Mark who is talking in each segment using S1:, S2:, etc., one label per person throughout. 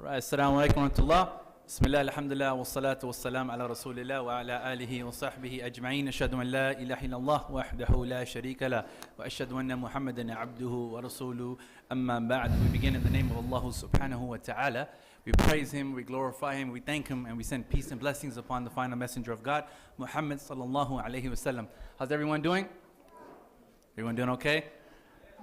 S1: Assalamu alaikum wa rahmatullah. Bismillah, alhamdulillah, wa salatu wa salam ala rasulillah wa ala alihi wa sahbihi ajma'in. Ashhadu an la ilaha illallah wahdahu la sharika la wa ashhadu anna Muhammadan abduhu wa rasuluhu. Amma ba'd. We begin in the name of Allah subhanahu wa ta'ala. We praise Him, we glorify Him, we thank Him, and we send peace and blessings upon the final messenger of God, Muhammad sallallahu alayhi wa sallam. How's everyone doing? Everyone doing okay?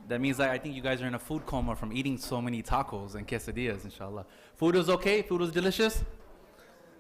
S1: That means I think you guys are in a food coma from eating so many tacos and quesadillas, inshallah. Food was okay? Food was delicious?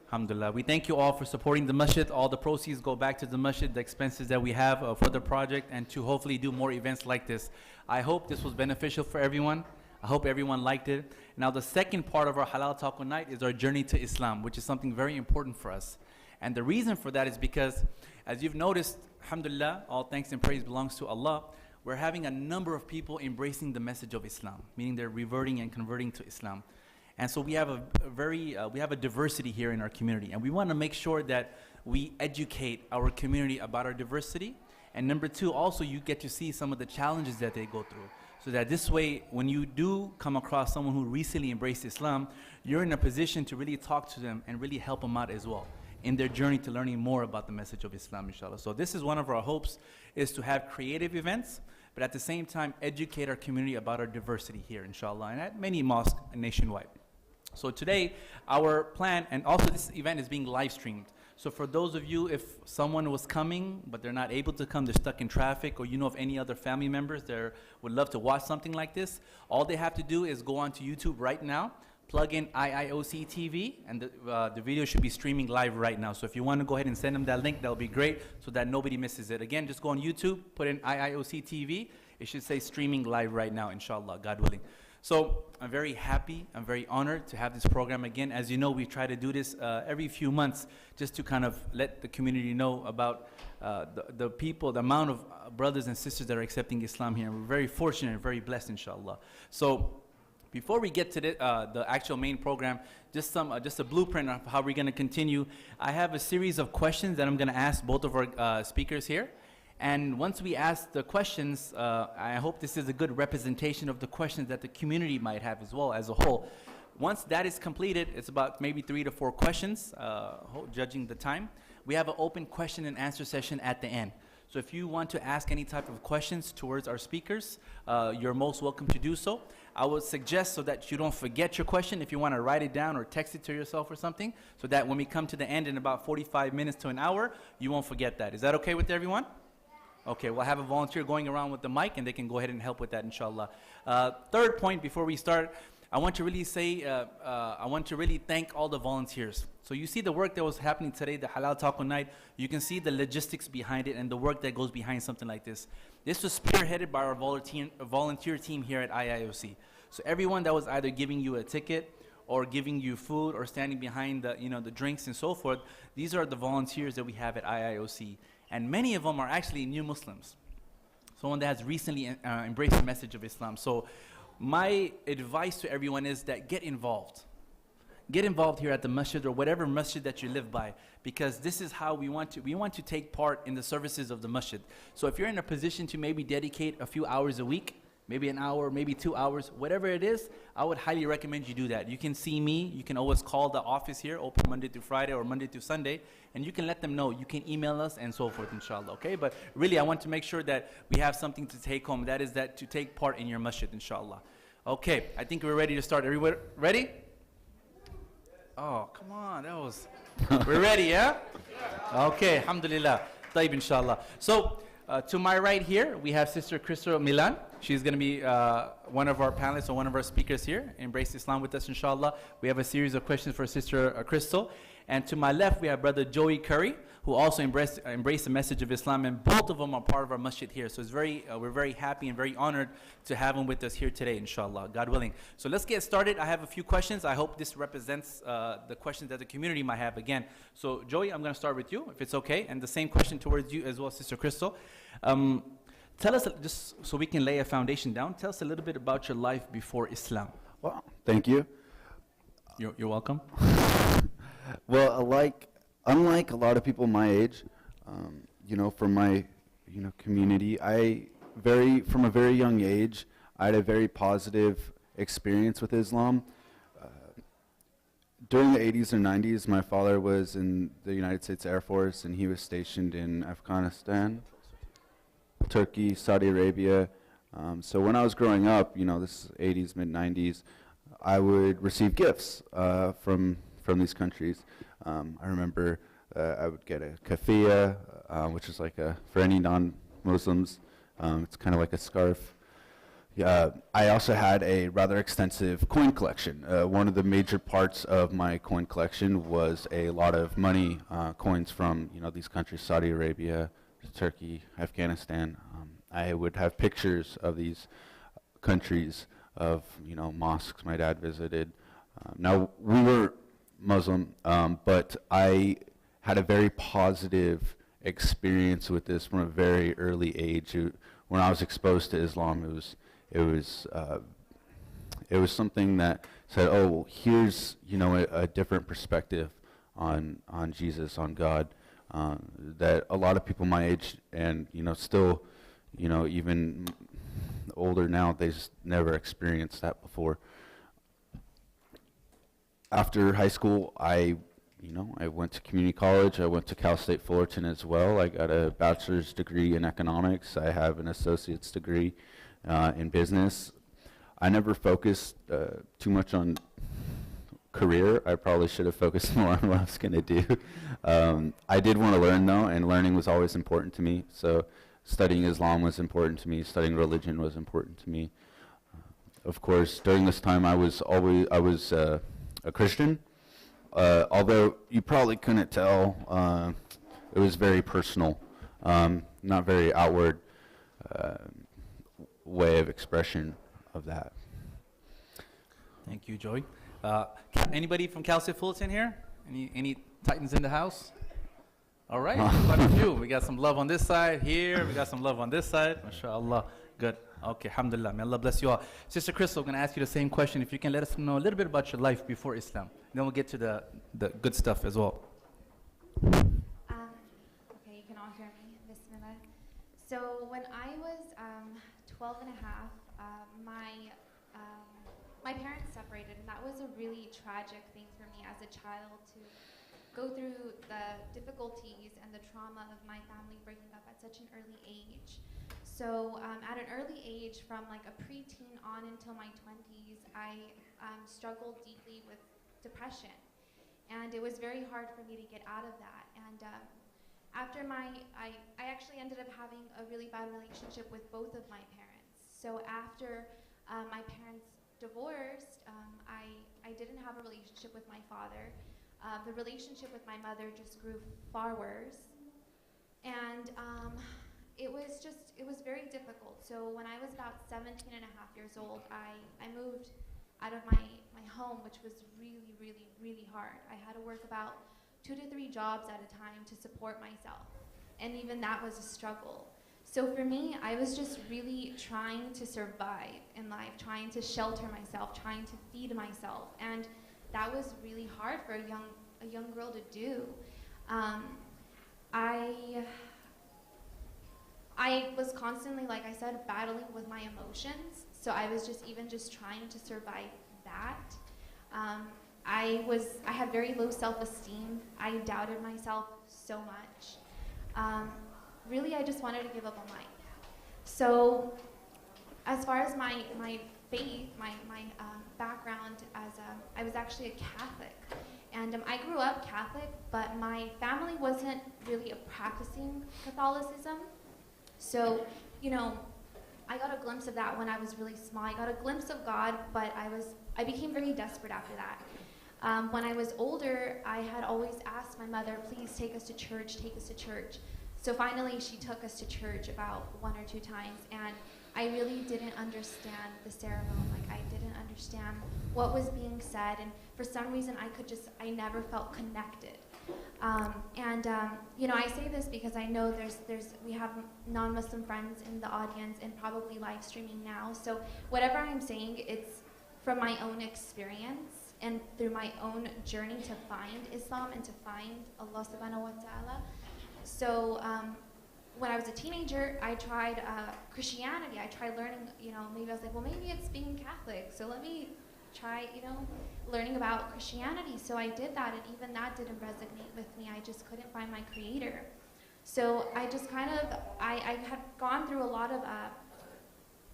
S1: Alhamdulillah. We thank you all for supporting the masjid. All the proceeds go back to the masjid, the expenses that we have for the project, and to hopefully do more events like this. I hope this was beneficial for everyone. I hope everyone liked it. Now the second part of our Halal Taco Night is our journey to Islam, which is something very important for us. And the reason for that is because, as you've noticed, alhamdulillah, all thanks and praise belongs to Allah, we're having a number of people embracing the message of Islam, meaning they're reverting and converting to Islam. And so we have a diversity here in our community, and we want to make sure that we educate our community about our diversity. And number two, also you get to see some of the challenges that they go through, so that this way, when you do come across someone who recently embraced Islam, you're in a position to really talk to them and really help them out as well in their journey to learning more about the message of Islam, inshallah. So this is one of our hopes, is to have creative events, but at the same time educate our community about our diversity here, inshallah, and at many mosques nationwide. So today, our plan, and also this event is being live streamed. So for those of you, if someone was coming, but they're not able to come, they're stuck in traffic, or you know of any other family members that would love to watch something like this, all they have to do is go onto YouTube right now, plug in IIOC TV, and the video should be streaming live right now. So if you want to go ahead and send them that link, that'll be great, so that nobody misses it. Again, just go on YouTube, put in IIOC TV. It should say streaming live right now, inshallah, God willing. So I'm very happy, I'm very honored to have this program again. As you know, we try to do this every few months, just to kind of let the community know about the people, the amount of brothers and sisters that are accepting Islam here. And we're very fortunate and very blessed, inshallah. So before we get to the actual main program, just a blueprint of how we're going to continue. I have a series of questions that I'm going to ask both of our speakers here. And once we ask the questions, I hope this is a good representation of the questions that the community might have as well as a whole. Once that is completed, it's about maybe 3 to 4 questions, judging the time. We have an open question and answer session at the end. So if you want to ask any type of questions towards our speakers, you're most welcome to do so. I would suggest, so that you don't forget your question, if you want to write it down or text it to yourself or something, so that when we come to the end in about 45 minutes to an hour, you won't forget that. Is that okay with everyone? Okay, we'll have a volunteer going around with the mic, and they can go ahead and help with that, inshallah. Third point before we start, I want to really thank all the volunteers. So you see the work that was happening today, the Halal Taco Night. You can see the logistics behind it and the work that goes behind something like this. This was spearheaded by our volunteer team here at IIOC. So everyone that was either giving you a ticket or giving you food or standing behind the drinks and so forth, these are the volunteers that we have at IIOC. And many of them are actually new Muslims, someone that has recently embraced the message of Islam. So my advice to everyone is that get involved. Get involved here at the masjid or whatever masjid that you live by, because this is how we want to take part in the services of the masjid. So if you're in a position to maybe dedicate a few hours a week, maybe an hour, maybe 2 hours, whatever it is, I would highly recommend you do that. You can see me, you can always call the office here, open Monday through Friday or Monday through Sunday, and you can let them know. You can email us and so forth, inshallah, okay? But really, I want to make sure that we have something to take home. That is that to take part in your masjid, inshallah. Okay, I think we're ready to start. Everybody ready? Oh, come on, we're ready, yeah? Okay, alhamdulillah. Taib, inshallah. So, to my right here, we have Sister Crystal Milan. She's going to be one of our panelists or one of our speakers here. Embrace Islam with us, inshallah. We have a series of questions for Sister Crystal. And to my left, we have Brother Joey Curry, who also embraced the message of Islam. And both of them are part of our masjid here. So we're very happy and very honored to have them with us here today, inshallah, God willing. So let's get started. I have a few questions. I hope this represents the questions that the community might have again. So Joey, I'm going to start with you, if it's okay. And the same question towards you as well, Sister Crystal. Tell us, just so we can lay a foundation down, tell us a little bit about your life before Islam.
S2: Well, thank you.
S1: You're welcome.
S2: Well, unlike a lot of people my age, from my, community, from a very young age, I had a very positive experience with Islam. during the 80s or 90s, my father was in the United States Air Force, and he was stationed in Afghanistan, Turkey, Saudi Arabia. So when I was growing up, this is 80s, mid 90s, I would receive gifts from these countries. I remember I would get a kafia, which is like for any non-Muslims, it's kind of like a scarf. Yeah, I also had a rather extensive coin collection. One of the major parts of my coin collection was a lot of money coins from these countries: Saudi Arabia, Turkey, Afghanistan. I would have pictures of these countries, of mosques my dad visited. Now we were Muslim, but I had a very positive experience with this from a very early age. When I was exposed to Islam, it was something that said, oh, well, here's a different perspective on Jesus, on God, that a lot of people my age and still even older now, they just never experienced that before. After high school, I went to community college. I went to Cal State Fullerton as well. I got a bachelor's degree in economics. I have an associate's degree in business. I never focused too much on career. I probably should have focused more on what I was going to do. I did want to learn, though, and learning was always important to me. So studying Islam was important to me. Studying religion was important to me. Of course, during this time, I was a Christian. Although you probably couldn't tell, it was very personal, not very outward way of expression of that.
S1: Thank you, Joey. Anybody from Cal State Fullerton here? Any Titans in the house? All right, quite a few. We got some love on this side here. We got some love on this side. MashaAllah. Good. Okay, alhamdulillah. May Allah bless you all. Sister Crystal, I'm going to ask you the same question. If you can let us know a little bit about your life before Islam. Then we'll get to the good stuff as well.
S3: Okay, you can all hear me. Bismillah. So when I was 12 and a half, my parents separated, and that was a really tragic thing for me as a child to go through the difficulties and the trauma of my family breaking up at such an early age. So at an early age, from like a preteen on until my 20s, I struggled deeply with depression. And it was very hard for me to get out of that. And after I actually ended up having a really bad relationship with both of my parents. So after my parents divorced, I didn't have a relationship with my father. The relationship with my mother just grew far worse. And it was very difficult. So when I was about 17 and a half years old, I moved out of my home, which was really, really, really hard. I had to work about 2 to 3 jobs at a time to support myself. And even that was a struggle. So for me, I was just really trying to survive in life, trying to shelter myself, trying to feed myself. And that was really hard for a young girl to do. I was constantly, like I said, battling with my emotions. So I was just trying to survive that. I had very low self-esteem. I doubted myself so much. Really, I just wanted to give up on life. So as far as my faith, my background, I was actually a Catholic. And I grew up Catholic, but my family wasn't really a practicing Catholicism. So, I got a glimpse of that when I was really small. I got a glimpse of God, but I became very desperate after that. When I was older, I had always asked my mother, please take us to church, take us to church. So finally, she took us to church about 1 or 2 times, and I really didn't understand the ceremony. Like, I didn't understand what was being said, and for some reason, I never felt connected. I say this because I know we have non-Muslim friends in the audience and probably live streaming now. So whatever I'm saying, it's from my own experience and through my own journey to find Islam and to find Allah subhanahu wa ta'ala. So when I was a teenager, I tried Christianity. I tried learning, maybe I was like, well, maybe it's being Catholic, so let me try, learning about Christianity. So I did that, and even that didn't resonate with me. I just couldn't find my creator. So I just I had gone through a lot of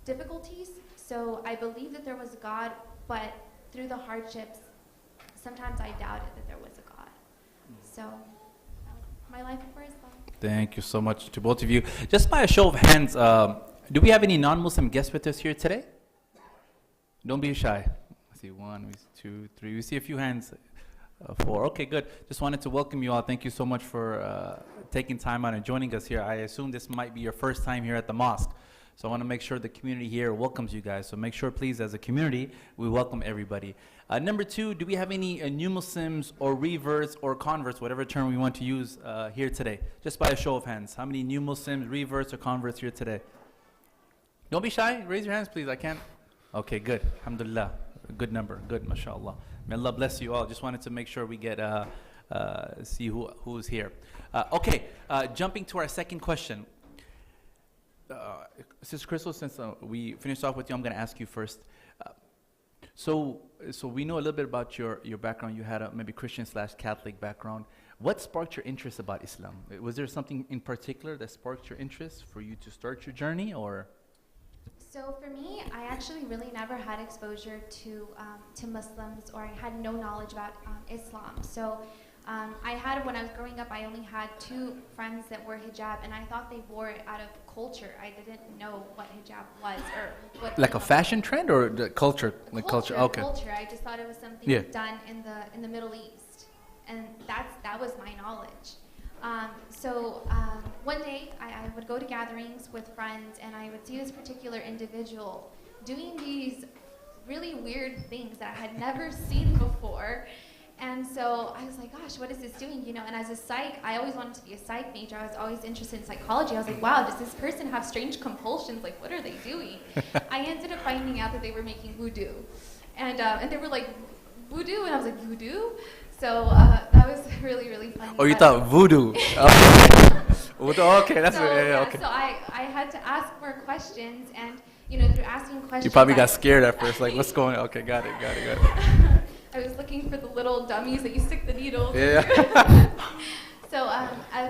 S3: difficulties. So I believed that there was a God, but through the hardships, sometimes I doubted that there was a God. So my life before Islam.
S1: Thank you so much to both of you. Just by a show of hands, do we have any non-Muslim guests with us here today? Don't be shy. I see 1, we see 2, 3. We see a few hands. 4. Okay, good. Just wanted to welcome you all. Thank you so much for taking time out and joining us here. I assume this might be your first time here at the mosque. So I want to make sure the community here welcomes you guys. So make sure, please, as a community, we welcome everybody. Number 2, do we have any new Muslims or reverts or converts, whatever term we want to use here today? Just by a show of hands. How many new Muslims, reverts, or converts here today? Don't be shy. Raise your hands, please. I can't. Okay, good. Alhamdulillah. A good number. Good, mashallah. May Allah bless you all. Just wanted to make sure we get see who's here. Okay, jumping to our second question. Sister Crystal, since we finished off with you, I'm going to ask you first. So we know a little bit about your background. You had a maybe Christian/Catholic background. What sparked your interest about Islam? Was there something in particular that sparked your interest for you to start your journey, or?
S3: So for me, I actually really never had exposure to Muslims, or I had no knowledge about Islam. So when I was growing up, I only had 2 friends that wore hijab, and I thought they wore it out of culture. I didn't know what hijab was, or what.
S1: Like a fashion trend, or the culture? Like culture. Okay.
S3: Culture. I just thought it was something done in the Middle East, and that was my knowledge. One day I would go to gatherings with friends, and I would see this particular individual doing these really weird things that I had never seen before. And so I was like, gosh, what is this doing? And as a psych, I always wanted to be a psych major. I was always interested in psychology. I was like, wow, does this person have strange compulsions? Like, what are they doing? I ended up finding out that they were making voodoo. And they were like, voodoo? And I was like, voodoo? So that was really, really funny.
S1: Oh, you thought voodoo. Okay, that's okay.
S3: So I had to ask more questions, and through asking questions,
S1: you probably got scared at first, like, what's going on? Okay, got it.
S3: I was looking for the little dummies that you stick the needles.
S1: Yeah.
S3: So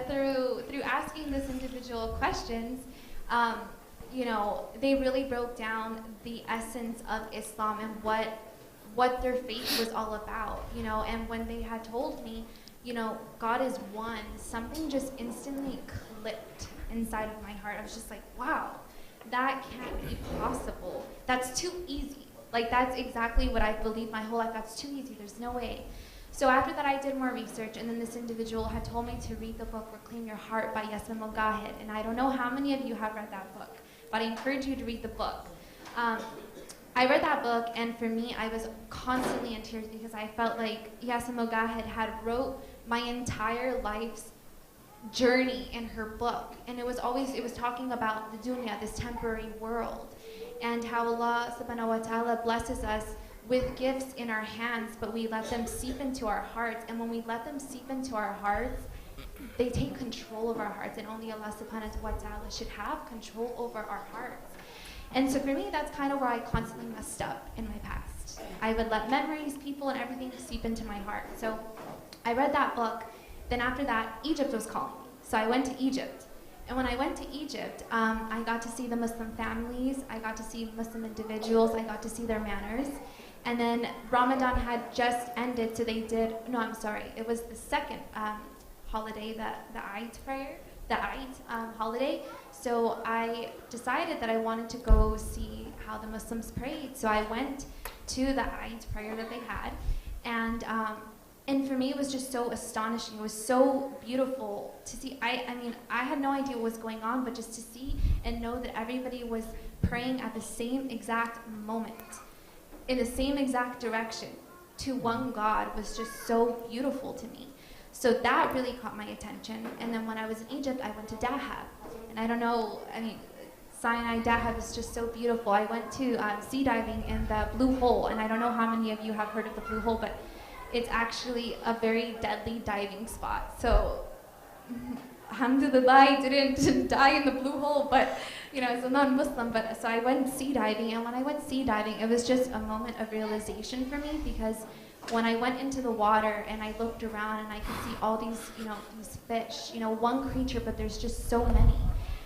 S3: through asking this individual questions, they really broke down the essence of Islam and what their faith was all about, and when they had told me, God is one, something just instantly clicked inside of my heart. I was just like, wow, that can't be possible. That's too easy. Like, that's exactly what I've believed my whole life. That's too easy. There's no way. So after that, I did more research, and then this individual had told me to read the book Reclaim Your Heart by Yasmin Mogahed, and I don't know how many of you have read that book, but I encourage you to read the book. I read that book, and for me, I was constantly in tears because I felt like Yasmin Mogahed had wrote my entire life's journey in her book, and it was talking about the dunya, this temporary world, and how Allah subhanahu wa ta'ala blesses us with gifts in our hands, but we let them seep into our hearts, and when we let them seep into our hearts, they take control of our hearts, and only Allah subhanahu wa ta'ala should have control over our hearts. And so for me, that's kind of where I constantly messed up in my past. I would let memories, people, and everything seep into my heart. So I read that book. Then after that, Egypt was calling me. So I went to Egypt. And when I went to Egypt, I got to see the Muslim families. I got to see Muslim individuals. I got to see their manners. And then Ramadan had just ended, so it was the second holiday, the Eid prayer, holiday. So I decided that I wanted to go see how the Muslims prayed. So I went to the Eid prayer that they had, and for me it was just so astonishing. It was so beautiful to see. I had no idea what was going on, but just to see and know that everybody was praying at the same exact moment, in the same exact direction, to one God was just so beautiful to me. So that really caught my attention. And then when I was in Egypt, I went to Dahab. And I don't know, Sinai Dahab is just so beautiful. I went to sea diving in the Blue Hole, and I don't know how many of you have heard of the Blue Hole, but it's actually a very deadly diving spot. So, alhamdulillah, I didn't die in the Blue Hole, but as a non-Muslim, but so I went sea diving, and when I went sea diving, it was just a moment of realization for me, because when I went into the water and I looked around and I could see all these, these fish, one creature, but there's just so many,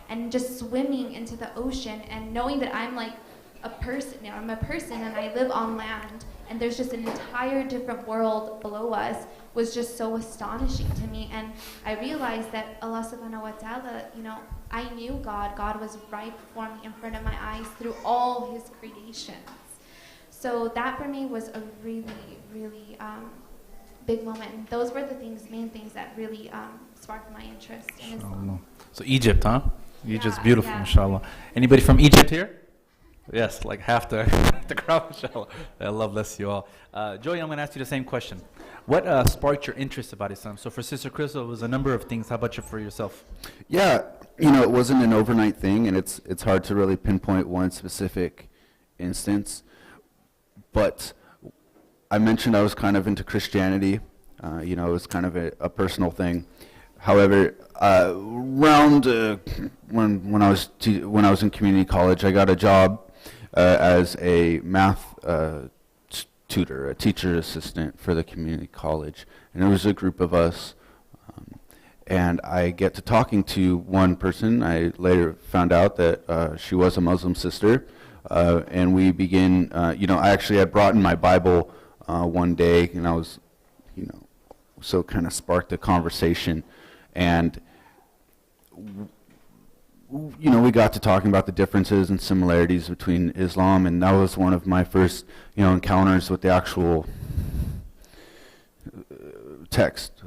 S3: and just swimming into the ocean and knowing that I'm like a person, I'm a person and I live on land, and there's just an entire different world below us, was just so astonishing to me. And I realized that Allah subhanahu wa ta'ala, I knew God was right before me, in front of my eyes, through all his creations. So that for me was a really, really big moment. And those were the main things that really sparked my interest in Islam.
S1: So Egypt, huh? Egypt's beautiful,
S3: yeah.
S1: inshallah. Anybody from Egypt here? Yes, like half the crowd, inshallah. Allah bless you all. Joey, I'm going to ask you the same question. What sparked your interest about Islam? So for Sister Crystal, it was a number of things. How about you for yourself?
S2: Yeah, it wasn't an overnight thing, and it's hard to really pinpoint one specific instance. But I mentioned I was kind of into Christianity. It was kind of a personal thing. However, around when I was in community college, I got a job as a math tutor, a teacher assistant for the community college, and it was a group of us. And I get to talking to one person. I later found out that she was a Muslim sister, and we begin. I actually had brought in my Bible one day, and I was, so it kind of sparked a conversation, and we got to talking about the differences and similarities between Islam, and that was one of my first, encounters with the actual text,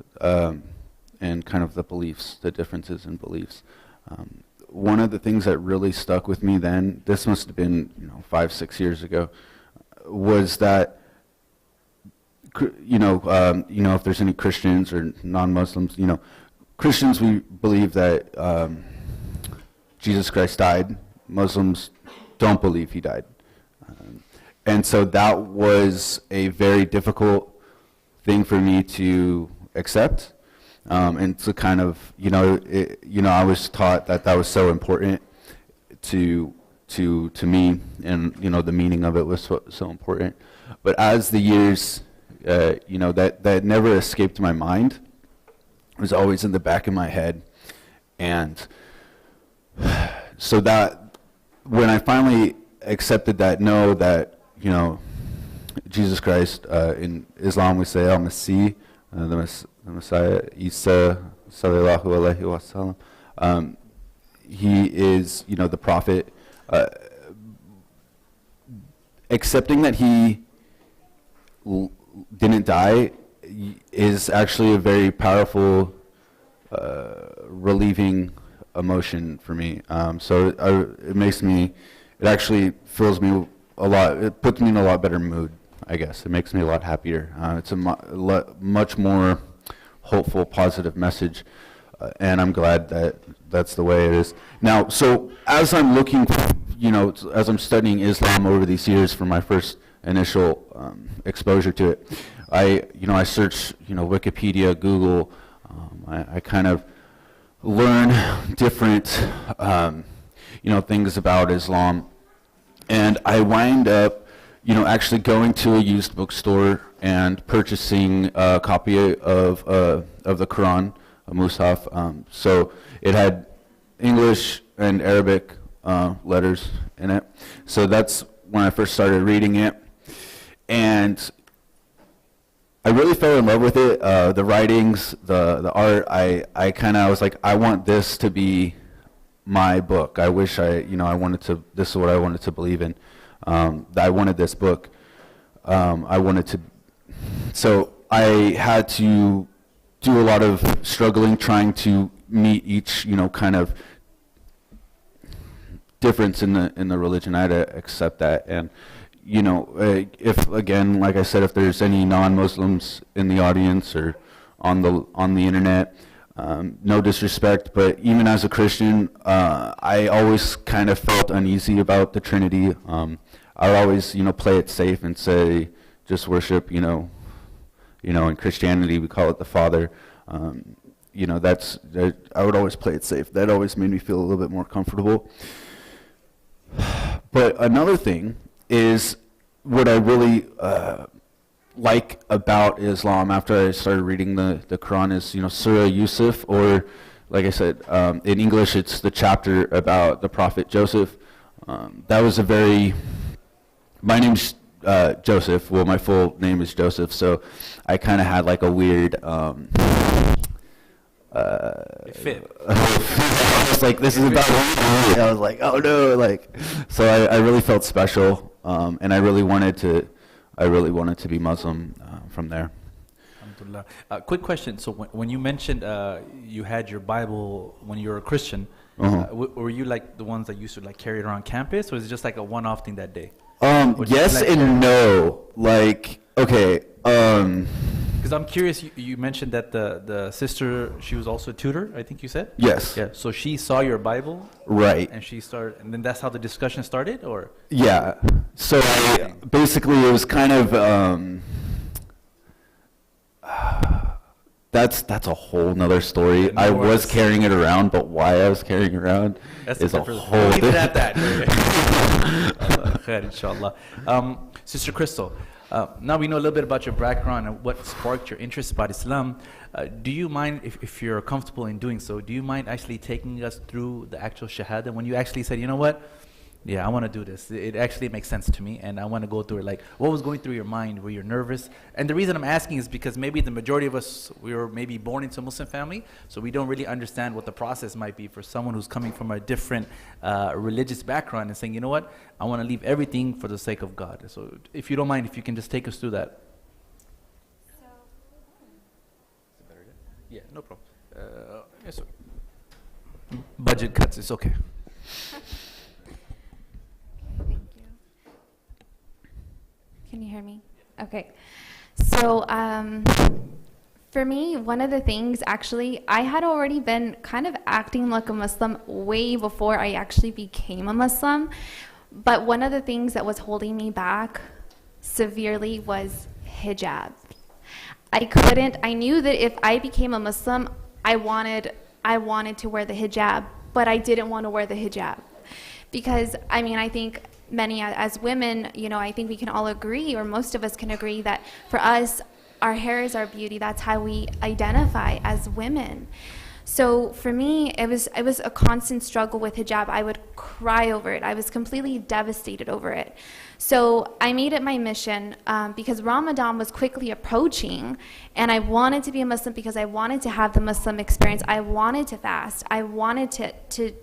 S2: and kind of the beliefs, the differences in beliefs. One of the things that really stuck with me then, this must have been 5-6 years ago, was that if there's any Christians or non-Muslims, Christians, we believe that Jesus Christ died. Muslims don't believe he died. And so that was a very difficult thing for me to accept. And to kind of, I was taught that was so important to me, and, the meaning of it was so important. But as the years, that never escaped my mind. It was always in the back of my head. And so that when I finally accepted that, Jesus Christ, in Islam we say Al-Masih, the Messiah, Isa, sallallahu alaihi wasallam, he is, the prophet. Accepting that he didn't die is actually a very powerful, relieving emotion for me. So it actually fills me a lot. It puts me in a lot better mood, I guess. It makes me a lot happier. It's a much more hopeful, positive message, and I'm glad that that's the way it is. Now, so as I'm looking, as I'm studying Islam over these years for my first initial exposure to it, I search, Wikipedia, Google. I kind of learn different, things about Islam, and I wind up, actually going to a used bookstore and purchasing a copy of the Quran, a Mus'haf. So it had English and Arabic letters in it. So that's when I first started reading it, and I really fell in love with it. The writings, the art. I was like, I want this to be my book. I wish I wanted to. This is what I wanted to believe in. I wanted this book. So I had to do a lot of struggling, trying to meet each, kind of difference in the religion. I had to accept that, and if, again, like I said, if there's any non-Muslims in the audience or on the internet, no disrespect, but even as a Christian, I always kind of felt uneasy about the Trinity. I would always, play it safe and say, just worship, in Christianity we call it the Father. I would always play it safe. That always made me feel a little bit more comfortable. But another thing is what I really like about Islam after I started reading the Quran is, Surah Yusuf, or like I said, in English it's the chapter about the Prophet Joseph. That was my name's Joseph, well, my full name is Joseph, so I kind of had like a weird,
S1: It fit.
S2: I was like, this is about me. I was like, oh no, so I really felt special, and I really wanted to be Muslim from there.
S1: Alhamdulillah. Quick question. So when you mentioned you had your Bible when you were a Christian, were you like the ones that used to like carry it around campus, or is it just like a one-off thing that day?
S2: Yes and no. Like, okay.
S1: Because I'm curious, you mentioned that the sister, she was also a tutor, I think you said?
S2: Yes.
S1: Yeah. So she saw your Bible?
S2: Right.
S1: And then that's how the discussion started, or?
S2: Yeah. So basically it was kind of, that's a whole nother story.
S1: Yeah, no
S2: I
S1: worries.
S2: was carrying it around, but why I was carrying it around is a whole
S1: Leave it at that. Khair, inshallah. Sister Crystal, now we know a little bit about your background and what sparked your interest about Islam. Do you mind, if you're comfortable in doing so, do you mind actually taking us through the actual Shahada when you actually said, you know what? Yeah, I want to do this. It actually makes sense to me, and I want to go through it. Like, what was going through your mind? Were you nervous? And the reason I'm asking is because maybe the majority of us, we were maybe born into a Muslim family, so we don't really understand what the process might be for someone who's coming from a different religious background and saying, you know what, I want to leave everything for the sake of God. So if you don't mind, if you can just take us through that. Yeah, no problem. Yes, budget cuts, it's okay.
S3: Thank you. Can you hear me? Okay. So for me, one of the things, actually, I had already been kind of acting like a Muslim way before I actually became a Muslim. But one of the things that was holding me back severely was hijab. I knew that if I became a Muslim, I wanted to wear the hijab, but I didn't want to wear the hijab. Because, I think many as women, I think we can all agree, or most of us can agree, that for us, our hair is our beauty. That's how we identify as women. So for me, it was a constant struggle with hijab. I would cry over it. I was completely devastated over it. So I made it my mission because Ramadan was quickly approaching, and I wanted to be a Muslim because I wanted to have the Muslim experience. I wanted to fast. I wanted to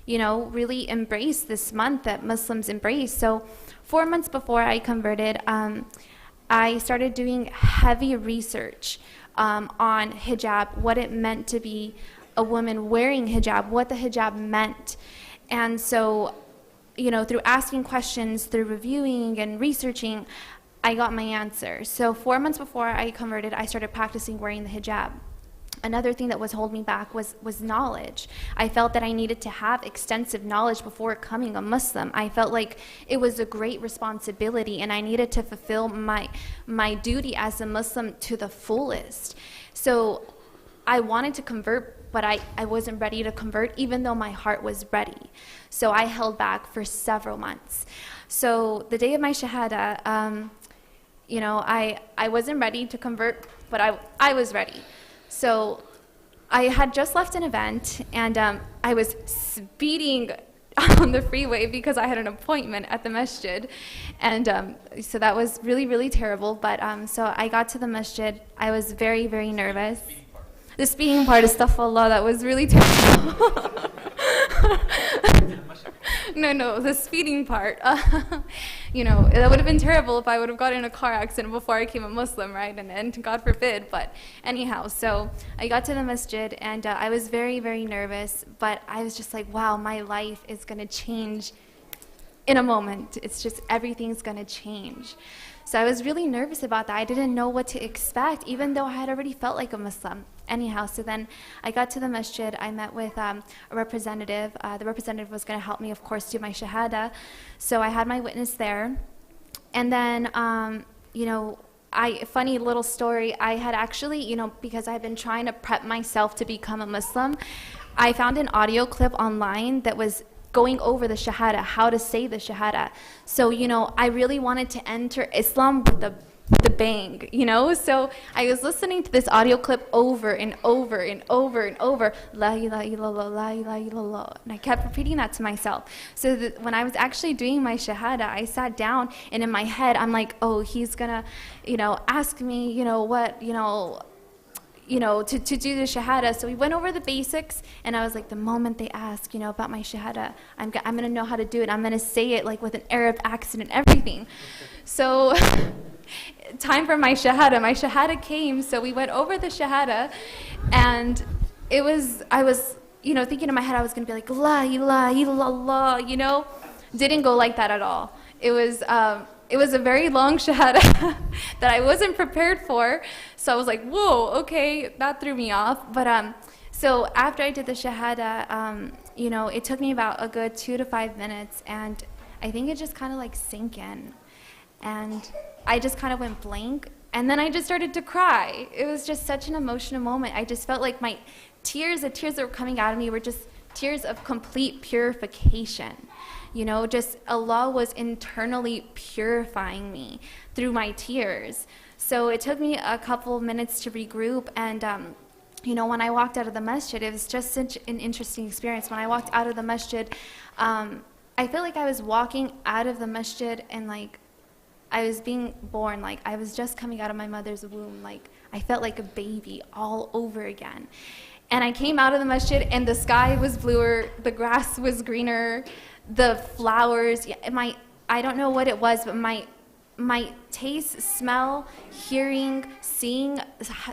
S3: really embrace this month that Muslims embrace. So 4 months before I converted, I started doing heavy research on hijab, what it meant to be a woman wearing hijab, what the hijab meant. And so, through asking questions, through reviewing and researching, I got my answer. So 4 months before I converted, I started practicing wearing the hijab. Another thing that was holding me back was knowledge. I felt that I needed to have extensive knowledge before becoming a Muslim. I felt like it was a great responsibility, and I needed to fulfill my duty as a Muslim to the fullest. So I wanted to convert, but I wasn't ready to convert, even though my heart was ready. So I held back for several months. So the day of my Shahada, I wasn't ready to convert, but I was ready. So I had just left an event, and I was speeding on the freeway because I had an appointment at the masjid. And so that was really, really terrible. But so I got to the masjid. I was very, very nervous. The speeding part, astaghfirullah, that was really terrible. No, the speeding part. That would have been terrible if I would have gotten in a car accident before I became a Muslim, right? And God forbid. But anyhow, so I got to the masjid, and I was very, very nervous. But I was just like, wow, my life is going to change in a moment. It's just everything's going to change. So I was really nervous about that. I didn't know what to expect, even though I had already felt like a Muslim. Anyhow, so then I got to the masjid. I met with a representative. The representative was going to help me, of course, do my Shahada. So I had my witness there. And then, funny little story, I had actually, because I've been trying to prep myself to become a Muslim, I found an audio clip online that was going over the Shahada, how to say the Shahada. So, you know, I really wanted to enter Islam with the bang, you know? So I was listening to this audio clip over and over and over and over, La ilaha illallah, La ilaha illallah. And I kept repeating that to myself. So that when I was actually doing my Shahada, I sat down and in my head, I'm like, oh, he's gonna, you know, ask me, you know, what, to do the Shahada. So we went over the basics, and I was like, the moment they ask, you know, about my Shahada, I'm going to know how to do it. I'm going to say it like with an Arab accent and everything. So time for my Shahada. My Shahada came, so we went over the Shahada, and I was, you know, thinking in my head I was going to be like, La ilaha illallah, you know. Didn't go like that at all. It was a very long Shahada that I wasn't prepared for. So I was like, whoa, okay, that threw me off. But so after I did the Shahada, you know, it took me about a good 2 to 5 minutes, and I think it just kind of like sank in. And I just kind of went blank, and then I just started to cry. It was just such an emotional moment. I just felt like my tears, the tears that were coming out of me were just tears of complete purification. You know, just Allah was internally purifying me through my tears. So it took me a couple of minutes to regroup, and you know, when I walked out of the masjid, it was just such an interesting experience. When I walked out of the masjid, I felt like I was walking out of the masjid and like I was being born, like I was just coming out of my mother's womb. Like I felt like a baby all over again. And I came out of the masjid, and the sky was bluer, the grass was greener, the flowers, I don't know what it was, but my taste, smell, hearing, seeing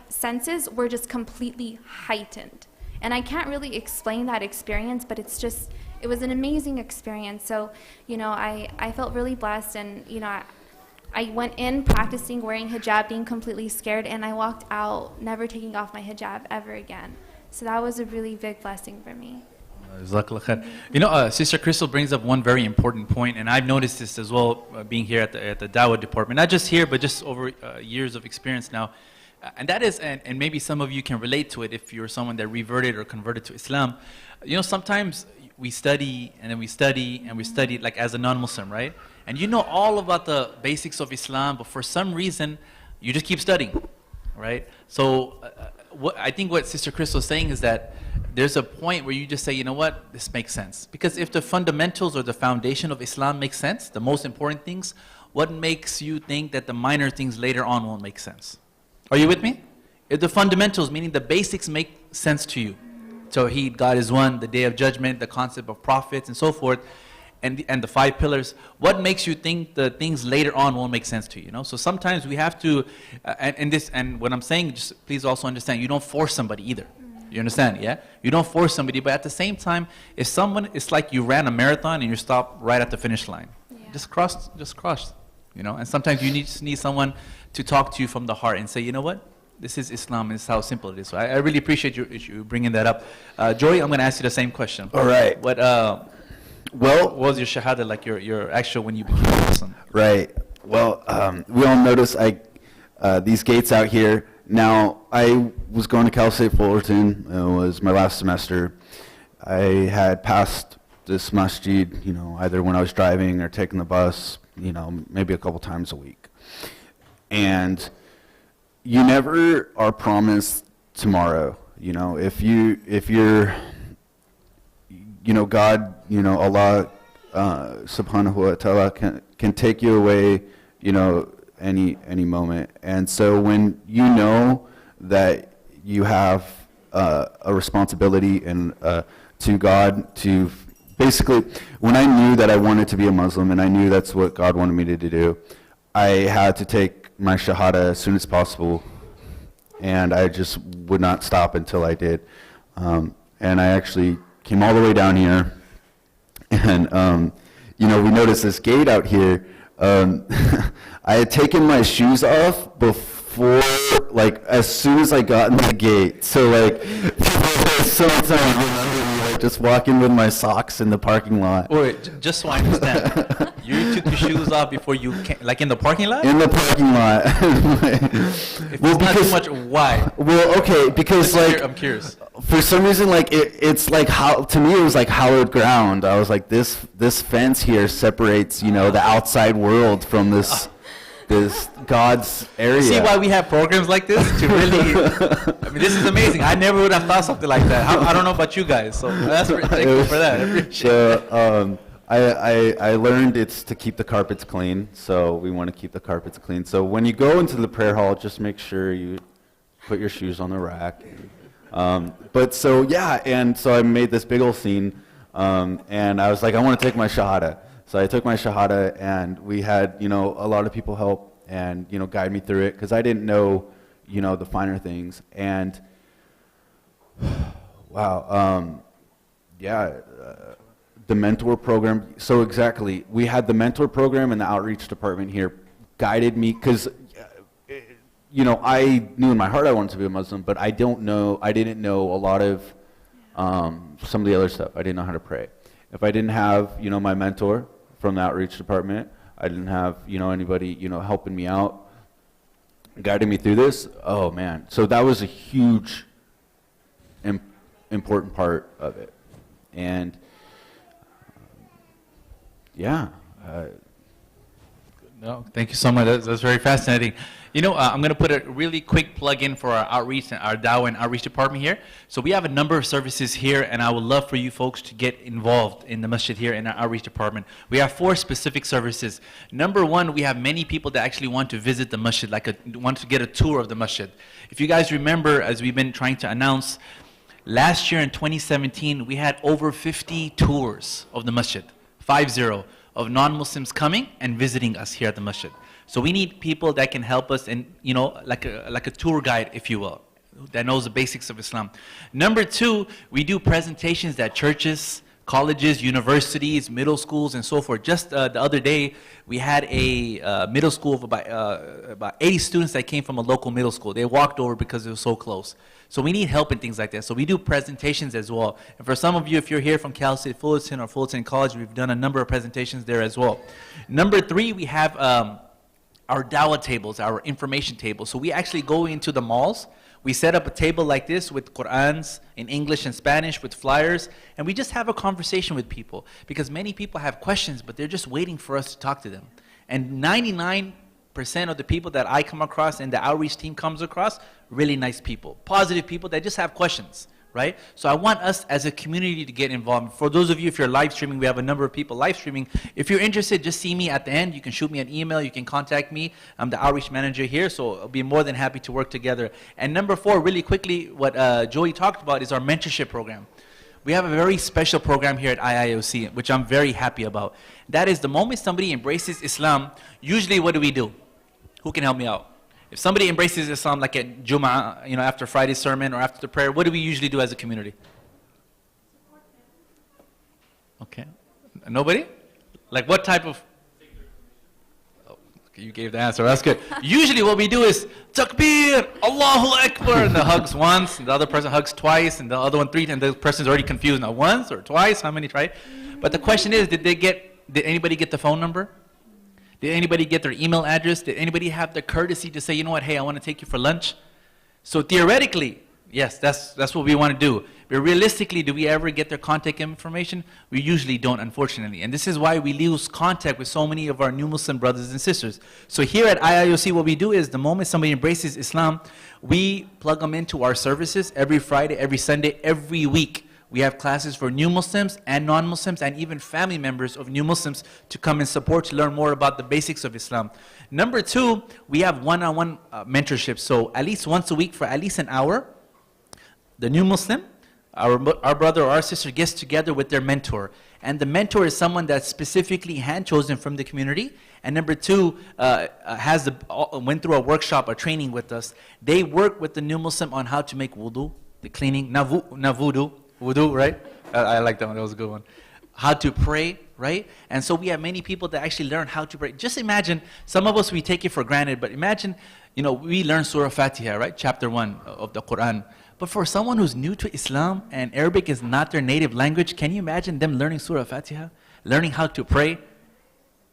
S3: senses were just completely heightened. And I can't really explain that experience, but it was an amazing experience. So, you know, I felt really blessed, and, you know, I went in practicing wearing hijab, being completely scared, and I walked out never taking off my hijab ever again. So that was a really big blessing for me.
S1: You know, Sister Crystal brings up one very important point, and I've noticed this as well, being here at the Dawa department. Not just here, but just over years of experience now. And that is, and maybe some of you can relate to it if you're someone that reverted or converted to Islam. You know, sometimes we study, and then we study, and we study like as a non-Muslim, right? And you know all about the basics of Islam, but for some reason, you just keep studying, right? So I think what Sister Crystal is saying is that there's a point where you just say, you know what, this makes sense. Because if the fundamentals or the foundation of Islam makes sense, the most important things, what makes you think that the minor things later on won't make sense? Are you with me? If the fundamentals, meaning the basics, make sense to you, Tawheed, God is one, the Day of Judgment, the concept of prophets and so forth, and the 5 pillars, what makes you think the things later on won't make sense to you? You know? So sometimes we have to, and what I'm saying, just please also understand, you don't force somebody either. You understand, yeah? You don't force somebody, but at the same time, if someone, it's like you ran a marathon and you stop right at the finish line. Yeah. Just cross, you know? And sometimes you just need someone to talk to you from the heart and say, you know what? This is Islam, and this is how simple it is. So I really appreciate you bringing that up. Joy, I'm going to ask you the same question.
S2: All right.
S1: What was your Shahada, like your actual when you became Muslim?
S2: Right. Well, we all notice these gates out here. Now, I was going to Cal State Fullerton. It was my last semester. I had passed this masjid, you know, either when I was driving or taking the bus, you know, maybe a couple times a week. And you never are promised tomorrow. You know, if you're, you know, God, you know, Allah, subhanahu wa ta'ala can take you away, you know, any moment. And so when you know that you have a responsibility and to God to basically, when I knew that I wanted to be a Muslim and I knew that's what God wanted me to do, I had to take my Shahada as soon as possible, and I just would not stop until I did. And I actually came all the way down here, and you know, we noticed this gate out here. I had taken my shoes off before, like, as soon as I got in the gate. So, like, sometimes remember me, like, just walking with my socks in the parking lot.
S1: Wait, just so I understand. You took your shoes off before you came, like in the parking lot?
S2: In the parking lot.
S1: If it's not too much, why?
S2: Well, okay, because like
S1: I'm curious.
S2: for some reason, like it's like how to me it was like hallowed ground. I was like, this fence here separates, you know, the outside world from this God's area.
S1: See why we have programs like this to really. I mean, this is amazing. I never would have thought something like that. I don't know about you guys, so thank you for that. I appreciate it.
S2: So I learned it's to keep the carpets clean. So we want to keep the carpets clean. So when you go into the prayer hall, just make sure you put your shoes on the rack. But so yeah, and so I made this big old scene, and I was like, I want to take my Shahada. So I took my Shahada, and we had, you know, a lot of people help and, you know, guide me through it, because I didn't know, you know, the finer things. And wow, the mentor program. So exactly, we had the mentor program and the outreach department here guided me, because you know, I knew in my heart I wanted to be a Muslim, but I didn't know a lot of some of the other stuff. I didn't know how to pray. If I didn't have, you know, my mentor from the outreach department, I didn't have, you know, anybody, you know, helping me out, guiding me through this. Oh man, so that was a huge, important part of it, and yeah.
S1: No, thank you so much. That's very fascinating. You know, I'm going to put a really quick plug in for our outreach and our Dawa and outreach department here. So we have a number of services here, and I would love for you folks to get involved in the masjid here in our outreach department. We have 4 specific services. Number 1, we have many people that actually want to visit the masjid, want to get a tour of the masjid. If you guys remember, as we've been trying to announce, last year in 2017, we had over 50 tours of the masjid, 50, of non-Muslims coming and visiting us here at the masjid. So we need people that can help us, and you know, like a tour guide, if you will, that knows the basics of Islam. Number 2, we do presentations at churches, colleges, universities, middle schools, and so forth. Just the other day, we had a middle school of about 80 students that came from a local middle school. They walked over because it was so close. So we need help in things like that. So we do presentations as well. And for some of you, if you're here from Cal State Fullerton or Fullerton College, we've done a number of presentations there as well. Number 3, we have our Dawa tables, our information tables. So we actually go into the malls. We set up a table like this with Qur'ans in English and Spanish with flyers, and we just have a conversation with people, because many people have questions, but they're just waiting for us to talk to them. And 99% of the people that I come across and the outreach team comes across, really nice people, positive people that just have questions, right? So I want us as a community to get involved. For those of you, if you're live streaming, we have a number of people live streaming. If you're interested, just see me at the end. You can shoot me an email. You can contact me. I'm the outreach manager here, so I'll be more than happy to work together. And number 4, really quickly, what Joey talked about is our mentorship program. We have a very special program here at IIOC, which I'm very happy about. That is, the moment somebody embraces Islam, usually what do? Who can help me out? If somebody embraces Islam, like at Jum'ah, you know, after Friday's sermon or after the prayer, what do we usually do as a community? Okay. Nobody? Like what type of? Oh, okay, you gave the answer. That's good. Usually what we do is Takbir, Allahu Akbar, and the hugs once, and the other person hugs twice, and the other one 3, and the person's already confused. Now once or twice, how many, right? But the question is, did anybody get the phone number? Did anybody get their email address? Did anybody have the courtesy to say, you know what, hey, I want to take you for lunch? So theoretically, yes, that's what we want to do. But realistically, do we ever get their contact information? We usually don't, unfortunately. And this is why we lose contact with so many of our new Muslim brothers and sisters. So here at IIOC, what we do is the moment somebody embraces Islam, we plug them into our services every Friday, every Sunday, every week. We have classes for new Muslims and non-Muslims and even family members of new Muslims to come and support, to learn more about the basics of Islam. Number 2, we have one-on-one mentorship. So at least once a week for at least an hour, the new Muslim, our brother or our sister gets together with their mentor. And the mentor is someone that's specifically hand-chosen from the community. And number 2, went through a workshop, a training with us. They work with the new Muslim on how to make wudu, the cleaning, na wudu. Wudu, right? I like that one. That was a good one. How to pray, right? And so we have many people that actually learn how to pray. Just imagine, some of us, we take it for granted, but imagine, you know, we learn Surah Fatiha, right? Chapter 1 of the Quran. But for someone who's new to Islam and Arabic is not their native language, can you imagine them learning Surah Fatiha? Learning how to pray?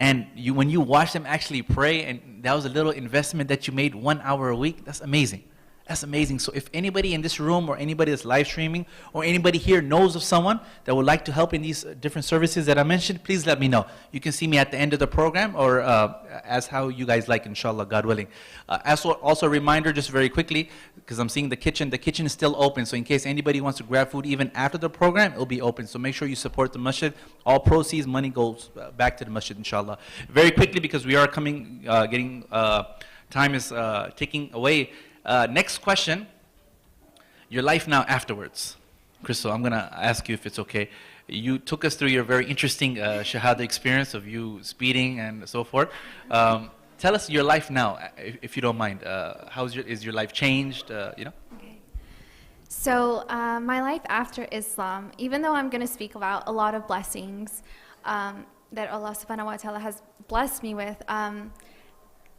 S1: And when you watch them actually pray, and that was a little investment that you made 1 hour a week, that's amazing. That's amazing. So if anybody in this room or anybody that's live streaming or anybody here knows of someone that would like to help in these different services that I mentioned, please let me know. You can see me at the end of the program or as how you guys like, inshallah, God willing. Also a reminder, just very quickly, because I'm seeing the kitchen is still open. So in case anybody wants to grab food even after the program, it'll be open. So make sure you support the masjid. All proceeds, money goes back to the masjid, inshallah. Very quickly, because we are time is ticking away. Next question, your life now afterwards. Crystal, I'm going to ask you if it's okay. You took us through your very interesting Shahada experience of you speeding and so forth. Tell us your life now, if you don't mind. Is your life changed, you know?
S3: Okay. So my life after Islam, even though I'm going to speak about a lot of blessings that Allah subhanahu wa ta'ala has blessed me with,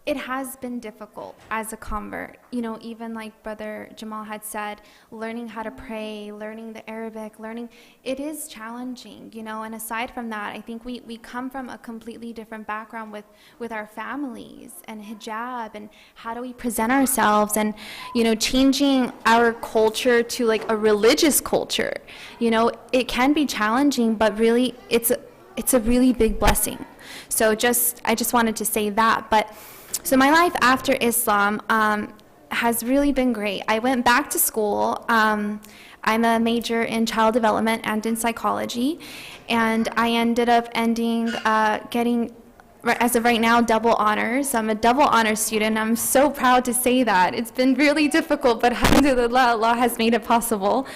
S3: it has been difficult as a convert. You know, even like Brother Jamal had said, learning how to pray, learning the Arabic, it is challenging, you know, and aside from that, I think we come from a completely different background with our families and hijab and how do we present ourselves and, you know, changing our culture to like a religious culture. You know, it can be challenging, but really it's a really big blessing. So I just wanted to say that. So my life after Islam has really been great. I went back to school. I'm a major in child development and in psychology, and I ended up getting, as of right now, double honors. I'm a double honors student. I'm so proud to say that. It's been really difficult, but alhamdulillah, Allah has made it possible.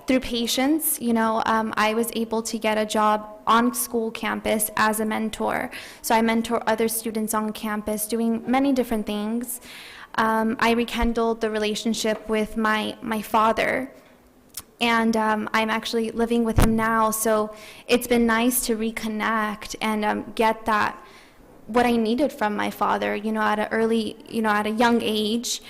S3: Through patience, you know, I was able to get a job on school campus as a mentor. So I mentor other students on campus doing many different things. I rekindled the relationship with my father, and I'm actually living with him now. So it's been nice to reconnect and get what I needed from my father, you know, at a young age.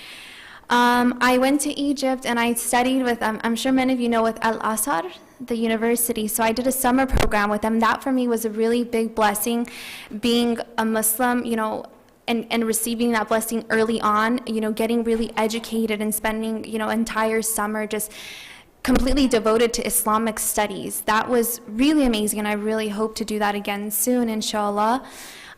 S3: I went to Egypt and I studied with, I'm sure many of you know, with Al-Azhar, the university. So I did a summer program with them. That for me was a really big blessing, being a Muslim, you know, and receiving that blessing early on, you know, getting really educated and spending, you know, entire summer just completely devoted to Islamic studies. That was really amazing, and I really hope to do that again soon, inshallah.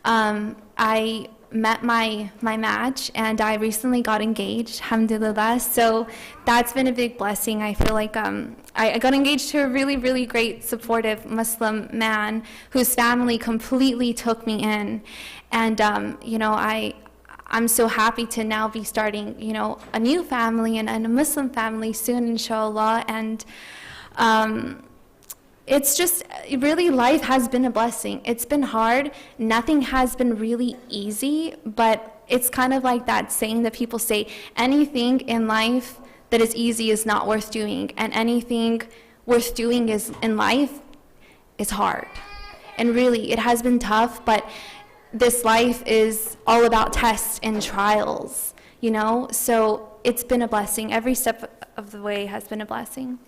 S3: I met my match, and I recently got engaged, alhamdulillah. So that's been a big blessing. I feel like I got engaged to a really, really great, supportive Muslim man whose family completely took me in. And, you know, I'm so happy to now be starting, you know, a new family and a Muslim family soon, inshallah. And it's just, really, life has been a blessing. It's been hard. Nothing has been really easy, but it's kind of like that saying that people say, anything in life that is easy is not worth doing, and anything worth doing in life is hard. And really, it has been tough, but this life is all about tests and trials, you know? So it's been a blessing. Every step of the way has been a blessing.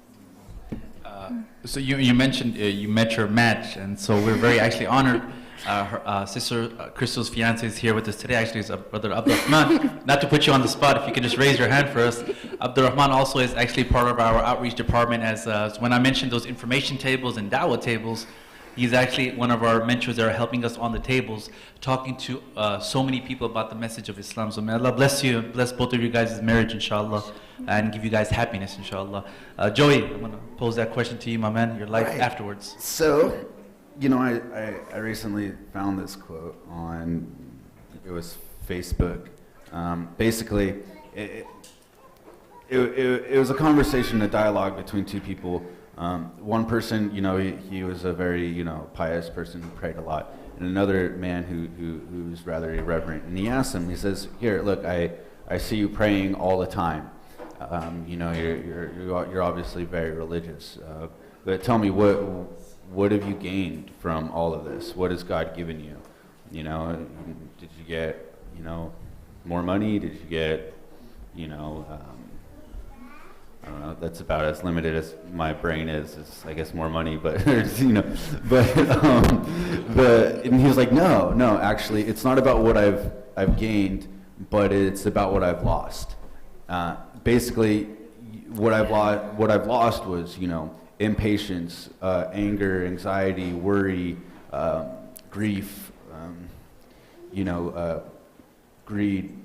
S1: So you mentioned you met your match, and so we're very actually honored. Her sister Crystal's fiance is here with us today. Actually, is Brother Abdurrahman. Not to put you on the spot, if you could just raise your hand for us. Abdurrahman also is actually part of our outreach department. As so when I mentioned those information tables and Dawa tables, he's actually one of our mentors that are helping us on the tables, talking to so many people about the message of Islam. So may Allah bless you, bless both of you guys' marriage, inshallah, and give you guys happiness, inshallah. Joey, I'm going to pose that question to you, my man, your life afterwards.
S2: So, you know, I recently found this quote on, it was Facebook. Basically, it was a conversation, a dialogue between two people. One person, you know, he was a very, you know, pious person who prayed a lot, and another man who's rather irreverent. And he asked him, he says, "Here, look, I see you praying all the time. You know, you're obviously very religious. But tell me, what have you gained from all of this? What has God given you? You know, did you get, you know, more money? Did you get, you know, I don't know, that's about as limited as my brain is. It's, I guess, more money, but but and he was like, no, actually, it's not about what I've gained, but it's about what I've lost. Basically, what I've lost was, impatience, anger, anxiety, worry, grief, greed,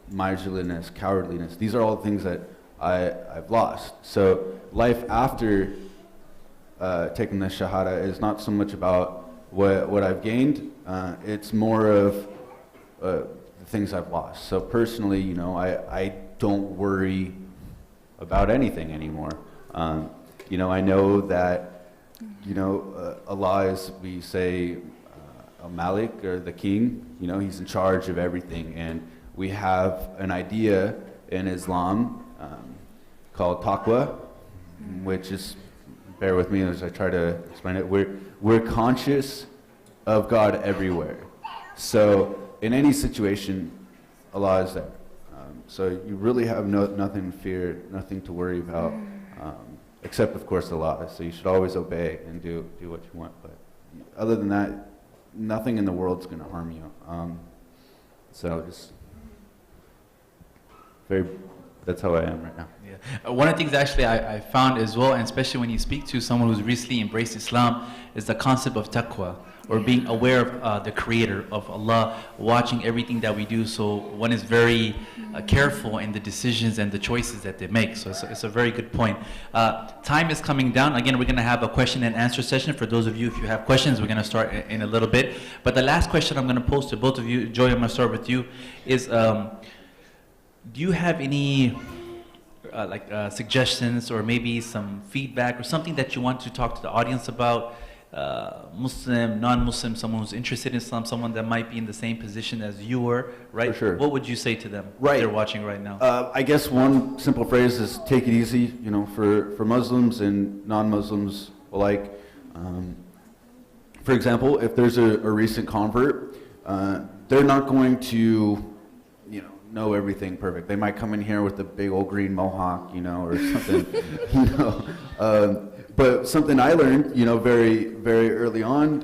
S2: miserliness, cowardliness. These are all things that I've lost. So life after taking the Shahada is not so much about what I've gained. It's more of the things I've lost. So personally, I don't worry about anything anymore. I know that, Allah is, we say, Malik, or the king, he's in charge of everything. And we have an idea in Islam called taqwa, which is, bear with me as I try to explain it, we're conscious of God everywhere. So in any situation, Allah is there. So you really have nothing to fear, nothing to worry about, except, of course, Allah. So you should always obey and do what you want. But other than that, nothing in the world's going to harm you. So just that's how I am right now.
S1: Yeah. One of the things actually I found as well, and especially when you speak to someone who's recently embraced Islam, is the concept of taqwa, or being aware of the Creator, of Allah, watching everything that we do. So one is very careful in the decisions and the choices that they make. So it's a very good point. Time is coming down. Again, we're going to have a question and answer session. For those of you, if you have questions, we're going to start in a little bit. But the last question I'm going to pose to both of you, Joy, I'm going to start with you, is do you have any suggestions or maybe some feedback or something that you want to talk to the audience about? Muslim, non-Muslim, someone who's interested in Islam, someone that might be in the same position as you were, right?
S2: For sure.
S1: What would you say to them if they're watching right now?
S2: I guess one simple phrase is take it easy, for Muslims and non-Muslims alike. For example, if there's a recent convert, they're not going to, know everything perfect. They might come in here with a big old green mohawk, or something, but something I learned, very, very early on,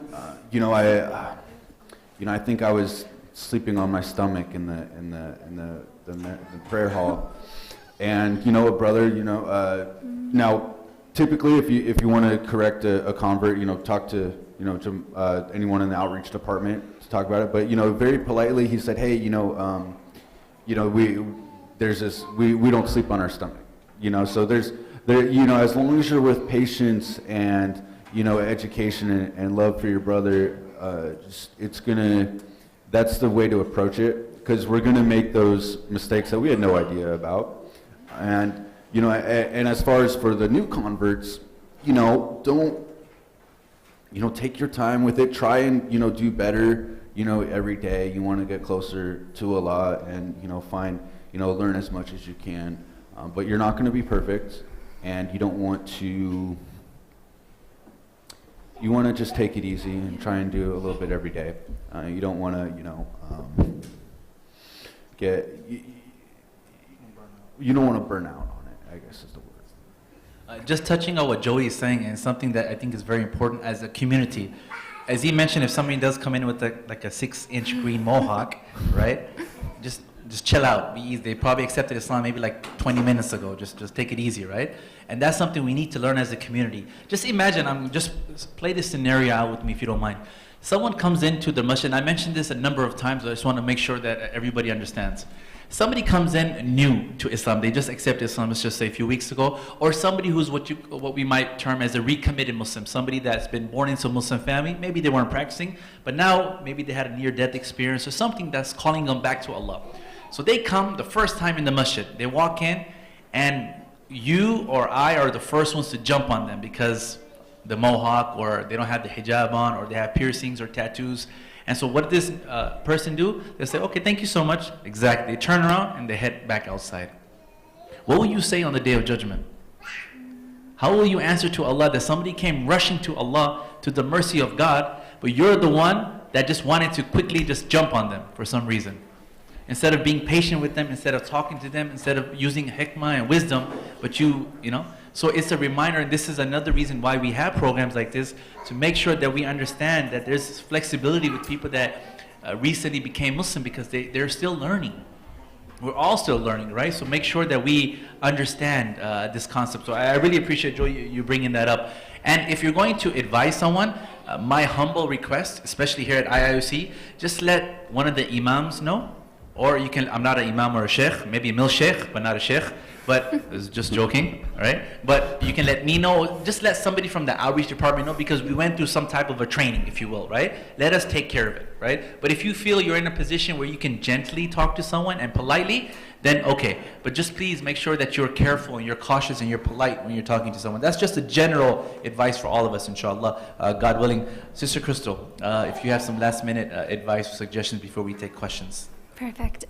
S2: I think I was sleeping on my stomach in the prayer hall, and a brother, now typically if you want to correct a convert, talk to anyone in the outreach department to talk about it, but very politely he said, hey, we don't sleep on our stomach, so as long as you're with patience and, education and love for your brother, that's the way to approach it, because we're going to make those mistakes that we had no idea about. And, and as far as for the new converts, don't, take your time with it. Try and, do better, every day. You want to get closer to Allah and, find, learn as much as you can. But you're not going to be perfect. And you don't want to, you want to just take it easy and try and do a little bit every day. You don't want to, you don't want to burn out on it, I guess is the word.
S1: Just touching on what Joey is saying, and something that I think is very important as a community. As he mentioned, if somebody does come in with like a 6-inch green mohawk, right? Just chill out, be easy. They probably accepted Islam maybe like 20 minutes ago. Just take it easy, right? And that's something we need to learn as a community. Just imagine, just play this scenario out with me if you don't mind. Someone comes into the masjid, and I mentioned this a number of times, but I just want to make sure that everybody understands. Somebody comes in new to Islam, they just accepted Islam, let's just say a few weeks ago, or somebody who's what we might term as a recommitted Muslim, somebody that's been born into a Muslim family, maybe they weren't practicing, but now maybe they had a near-death experience or something that's calling them back to Allah. So they come the first time in the masjid, they walk in, and you or I are the first ones to jump on them because the mohawk, or they don't have the hijab on, or they have piercings or tattoos. And so what does this person do? They say, okay, thank you so much. Exactly. They turn around and they head back outside. What will you say on the Day of Judgment? How will you answer to Allah that somebody came rushing to Allah, to the mercy of God, but you're the one that just wanted to quickly just jump on them for some reason? Instead of being patient with them, instead of talking to them, instead of using hikmah and wisdom, but you know. So it's a reminder, and this is another reason why we have programs like this, to make sure that we understand that there's flexibility with people that recently became Muslim, because they're still learning. We're all still learning, right? So make sure that we understand this concept. So I really appreciate, Joe, you bringing that up. And if you're going to advise someone, my humble request, especially here at IIOC, just let one of the imams know. Or you can, I'm not an imam or a sheikh, maybe a mil sheikh, but not a sheikh. But it's just joking, right? But you can let me know, just let somebody from the outreach department know, because we went through some type of a training, if you will, right? Let us take care of it, right? But if you feel you're in a position where you can gently talk to someone and politely, then okay. But just please make sure that you're careful and you're cautious and you're polite when you're talking to someone. That's just a general advice for all of us, inshallah, God willing. Sister Crystal, if you have some last minute advice or suggestions before we take questions.
S3: Perfect.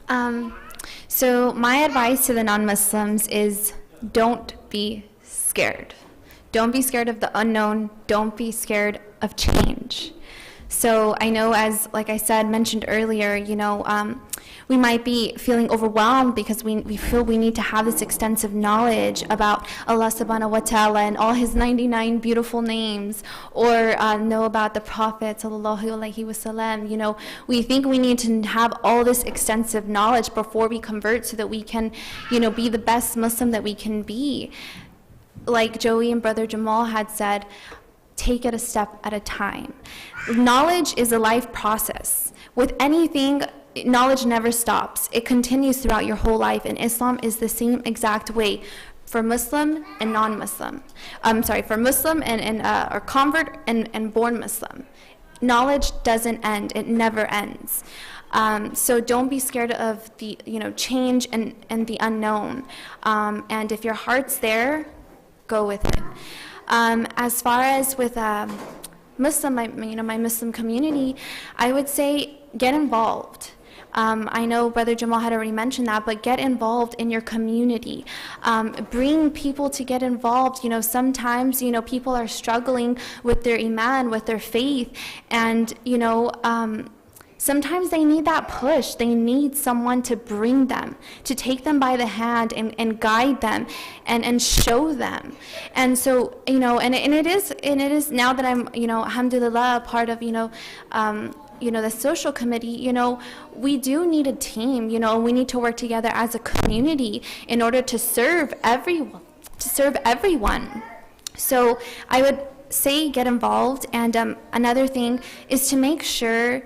S3: So my advice to the non-Muslims is don't be scared. Don't be scared of the unknown. Don't be scared of change. So I know, as like I said, mentioned earlier, you know, we might be feeling overwhelmed because we feel we need to have this extensive knowledge about Allah subhanahu wa ta'ala and all his 99 beautiful names, or know about the Prophet sallallahu alaihi wasallam. You know, we think we need to have all this extensive knowledge before we convert so that we can, you know, be the best Muslim that we can be. Like Joey and Brother Jamal had said, take it a step at a time. Knowledge is a life process. With anything, knowledge never stops. It continues throughout your whole life, and Islam is the same exact way for Muslim and non-Muslim. For Muslim and or convert and born Muslim. Knowledge doesn't end. It never ends. So don't be scared of the change and the unknown. And if your heart's there, go with it. As far as with Muslim, my Muslim community, I would say get involved. I know Brother Jamal had already mentioned that, but get involved in your community. Bring people to get involved. You know, sometimes, people are struggling with their iman, with their faith, and, sometimes they need that push. They need someone to bring them, to take them by the hand and guide them and show them. And so, and it is now that I'm, alhamdulillah, a part of, the social committee, we do need a team, we need to work together as a community in order to serve everyone, So I would say get involved. And another thing is to make sure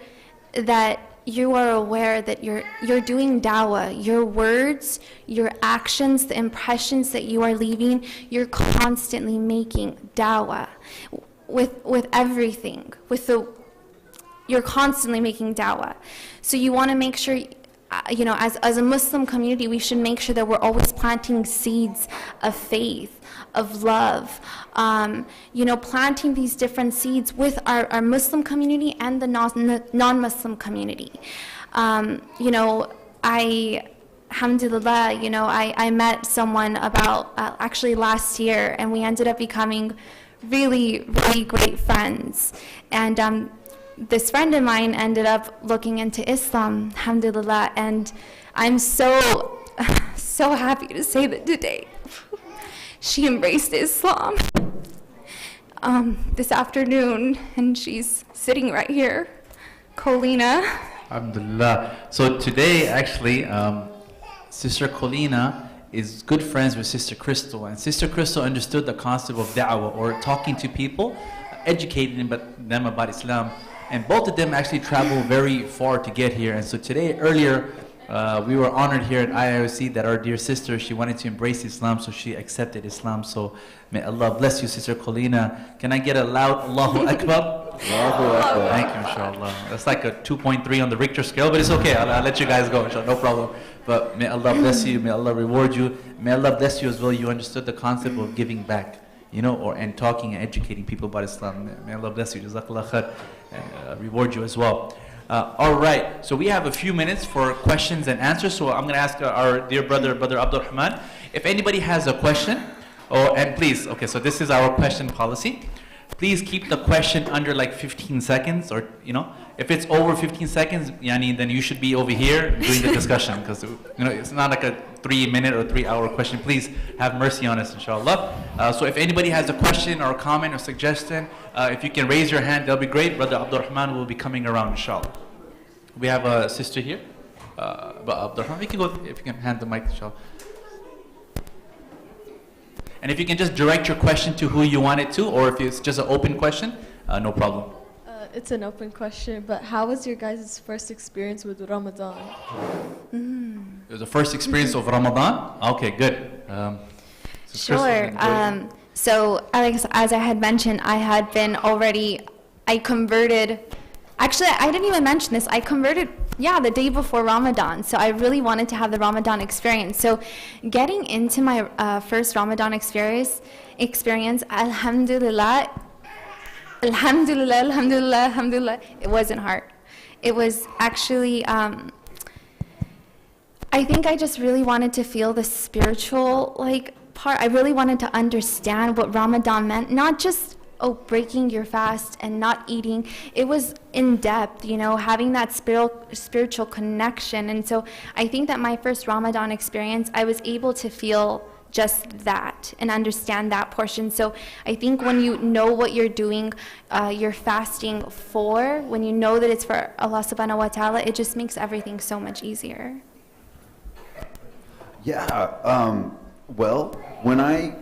S3: that you are aware that you're doing dawah. Your words, your actions, the impressions that you are leaving, you're constantly making dawah with everything. You're constantly making dawah. So you want to make sure, as a Muslim community, we should make sure that we're always planting seeds of faith, of love, planting these different seeds with our Muslim community and the non-Muslim community. Alhamdulillah, I met someone about actually last year, and we ended up becoming really, really great friends. And this friend of mine ended up looking into Islam, alhamdulillah, and I'm so happy to say that today she embraced Islam this afternoon, and she's sitting right here, Colina.
S1: Alhamdulillah. So today, actually, Sister Colina is good friends with Sister Crystal, and Sister Crystal understood the concept of da'wah, or talking to people, educating them about Islam. And both of them actually traveled very far to get here. And so today, earlier, we were honored here at IIOC that our dear sister, she wanted to embrace Islam, so she accepted Islam. So may Allah bless you, Sister Colina. Can I get a loud Allahu Akbar?
S2: Allahu Akbar.
S1: Thank you, inshallah. That's like a 2.3 on the Richter scale, but it's okay. I'll let you guys go, inshallah, no problem. But may Allah bless you, may Allah reward you. May Allah bless you as well. You understood the concept of giving back, and talking and educating people about Islam. May Allah bless you. Jazakallah khair. And reward you as well. All right, so we have a few minutes for questions and answers. So I'm going to ask our dear brother Abdul Rahman, if anybody has a question, and please, okay, so this is our question policy. Please keep the question under like 15 seconds, or If it's over 15 seconds, yani, then you should be over here doing the discussion, because it's not like a 3-minute or 3-hour question. Please have mercy on us, inshallah. So if anybody has a question or a comment or suggestion, if you can raise your hand, that'll be great. Brother Abdul Rahman will be coming around, inshallah. We have a sister here. But Abdul Rahman, we can go, if you can hand the mic, inshallah. And if you can just direct your question to who you want it to, or if it's just an open question, no problem.
S4: It's an open question, but how was your guys' first experience with Ramadan?
S5: Mm.
S1: It was the first experience of Ramadan? Okay, good.
S5: Sure. So, Alex, as I had mentioned, I converted. Actually, I didn't even mention this. I converted, the day before Ramadan. So I really wanted to have the Ramadan experience. So getting into my first Ramadan experience, alhamdulillah, it wasn't hard. It was actually, I think I just really wanted to feel the spiritual part. I really wanted to understand what Ramadan meant, not just breaking your fast and not eating. It was in depth, having that spiritual connection. And so I think that my first Ramadan experience, I was able to feel just that and understand that portion. So I think when you know what you're doing, you're fasting for, when you know that it's for Allah subhanahu wa ta'ala, it just makes everything so much easier.
S2: Yeah, well, when I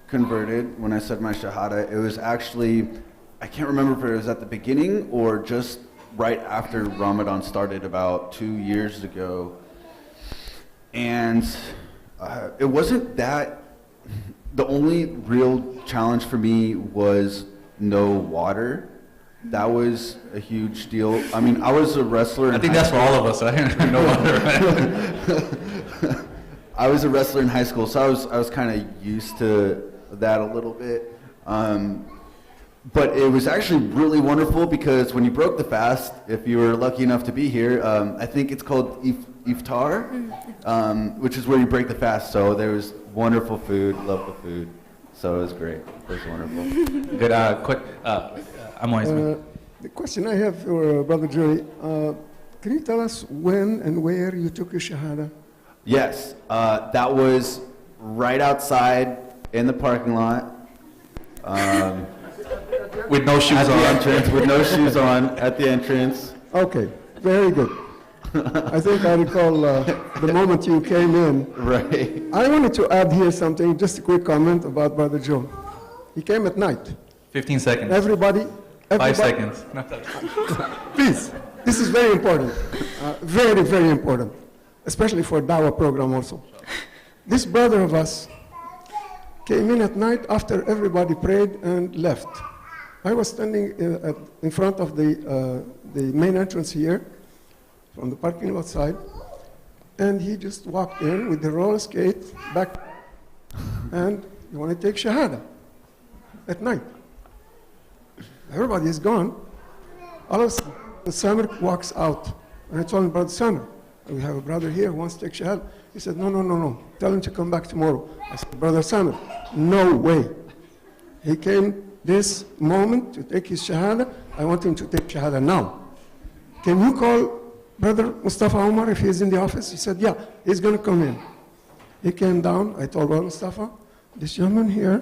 S2: converted, when I said my Shahada, it was actually, I can't remember if it was at the beginning or just right after Ramadan started about 2 years ago. And it wasn't that, the only real challenge for me was no water. That was a huge deal. I mean, I was a wrestler.
S1: I think that's for all of us, right? No water.
S2: I was a wrestler in high school, so I was kind of used to that a little bit. But it was actually really wonderful because when you broke the fast, if you were lucky enough to be here, I think it's called iftar, which is where you break the fast. So there was wonderful food, love the food. So it was great. It was wonderful.
S1: Good. Quick.
S6: The question I have for Brother Joey, can you tell us when and where you took your Shahada?
S2: Yes, that was right outside in the parking lot.
S1: With no shoes on.
S2: Entrance, with no shoes on at the entrance.
S6: Okay, very good. I think I recall the moment you came in.
S2: Right.
S6: I wanted to add here something, just a quick comment about Brother Joe. He came at night.
S1: 15 seconds.
S6: Everybody
S1: 5 seconds.
S6: Please, this is very important. Very, very important. Especially for Dawa program also. This brother of us came in at night after everybody prayed and left. I was standing in front of the main entrance here, from the parking lot side, and he just walked in with the roller skate back, and you want to take Shahada at night. Everybody is gone. All of a sudden, the Samir walks out, and I told him, Brother Samir, we have a brother here who wants to take Shahada. He said, no, tell him to come back tomorrow. I said, Brother Samir, no way. He came this moment to take his Shahada. I want him to take Shahada now. Can you call Brother Mustafa Omar if he's in the office? He said, yeah, he's going to come in. He came down. I told Brother Mustafa, this gentleman here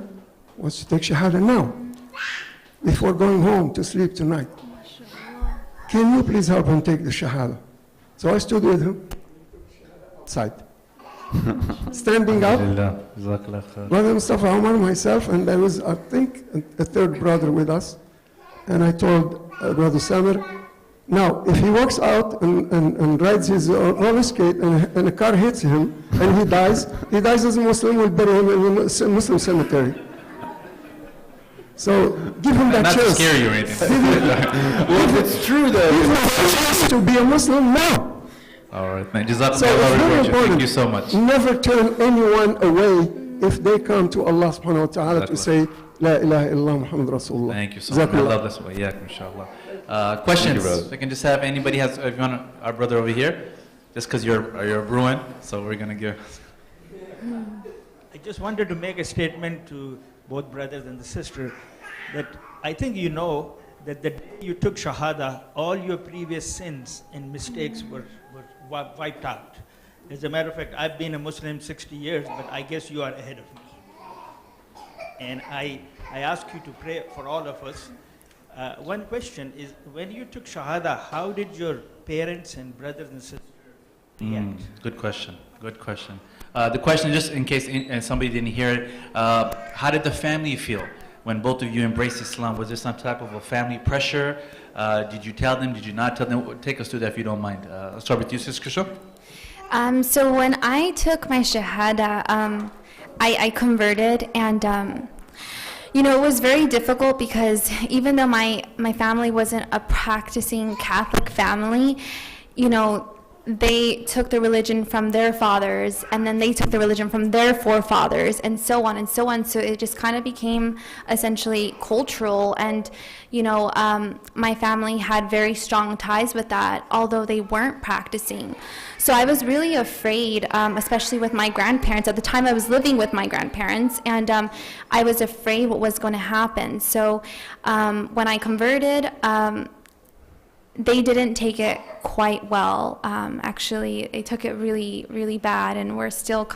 S6: wants to take Shahada now, before going home to sleep tonight. Can you please help him take the Shahada? So I stood with him outside, standing up. Brother Mustafa Omar, myself, and there was, I think, a third brother with us. And I told Brother Samir, now, if he walks out and rides his roller skate and a car hits him and he dies as a Muslim, we'll bury him in a Muslim cemetery. So give him that
S1: Not
S6: chance.
S1: to scare you or anything.
S2: Well, if it's true, though.
S6: Give him that chance to be a Muslim now.
S1: All right, man.
S6: So it's very important.
S1: Thank you so much.
S6: Never turn anyone away if they come to Allah subhanahu wa ta'ala to say, La ilaha illallah Muhammad Rasulullah.
S1: Thank you so much. I love this way. Yeah, inshallah. Questions? I can just have anybody has, if you want our brother over here, just because you're Bruin, so we're going to give.
S7: I just wanted to make a statement to both brothers and the sister that I think you know that the day you took Shahada, all your previous sins and mistakes were wiped out. As a matter of fact, I've been a Muslim 60 years, but I guess you are ahead of me. And I ask you to pray for all of us. One question is, when you took Shahada, how did your parents and brothers and sisters react?
S1: Good question. Good question. The question, just in case somebody didn't hear it, how did the family feel when both of you embraced Islam? Was there some type of a family pressure? Did you tell them? Did you not tell them? Take us through that if you don't mind. Let's start with you, Sis Krisha.
S5: So when I took my Shahada, I converted, and you know, it was very difficult because even though my family wasn't a practicing Catholic family, you know, they took the religion from their fathers, and then they took the religion from their forefathers, and so on and so on. So it just kind of became essentially cultural, and you know, my family had very strong ties with that, although they weren't practicing. So I was really afraid, especially with my grandparents. At the time, I was living with my grandparents, and I was afraid what was going to happen. So when I converted, they didn't take it quite well. Actually, they took it really, really bad, and we're still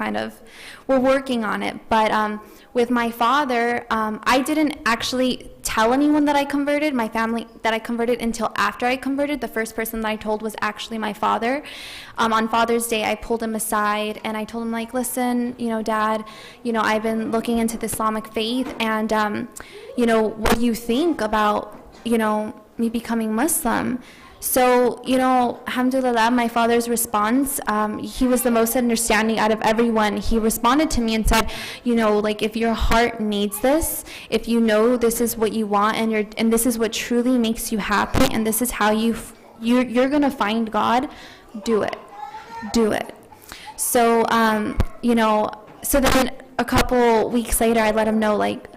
S5: we're working on it. But with my father, I didn't actually tell anyone that I converted, my family, that I converted until after I converted. The first person that I told was actually my father. On Father's Day, I pulled him aside, and I told him, like, listen, you know, Dad, you know, I've been looking into the Islamic faith, and, you know, what do you think about, you know, me becoming Muslim? So, you know, alhamdulillah, my father's response, he was the most understanding out of everyone. He responded to me and said, you know, like, if your heart needs this, if you know this is what you want, and this is what truly makes you happy, and this is how you're gonna find God, do it. So, you know, so then a couple weeks later, I let him know, like,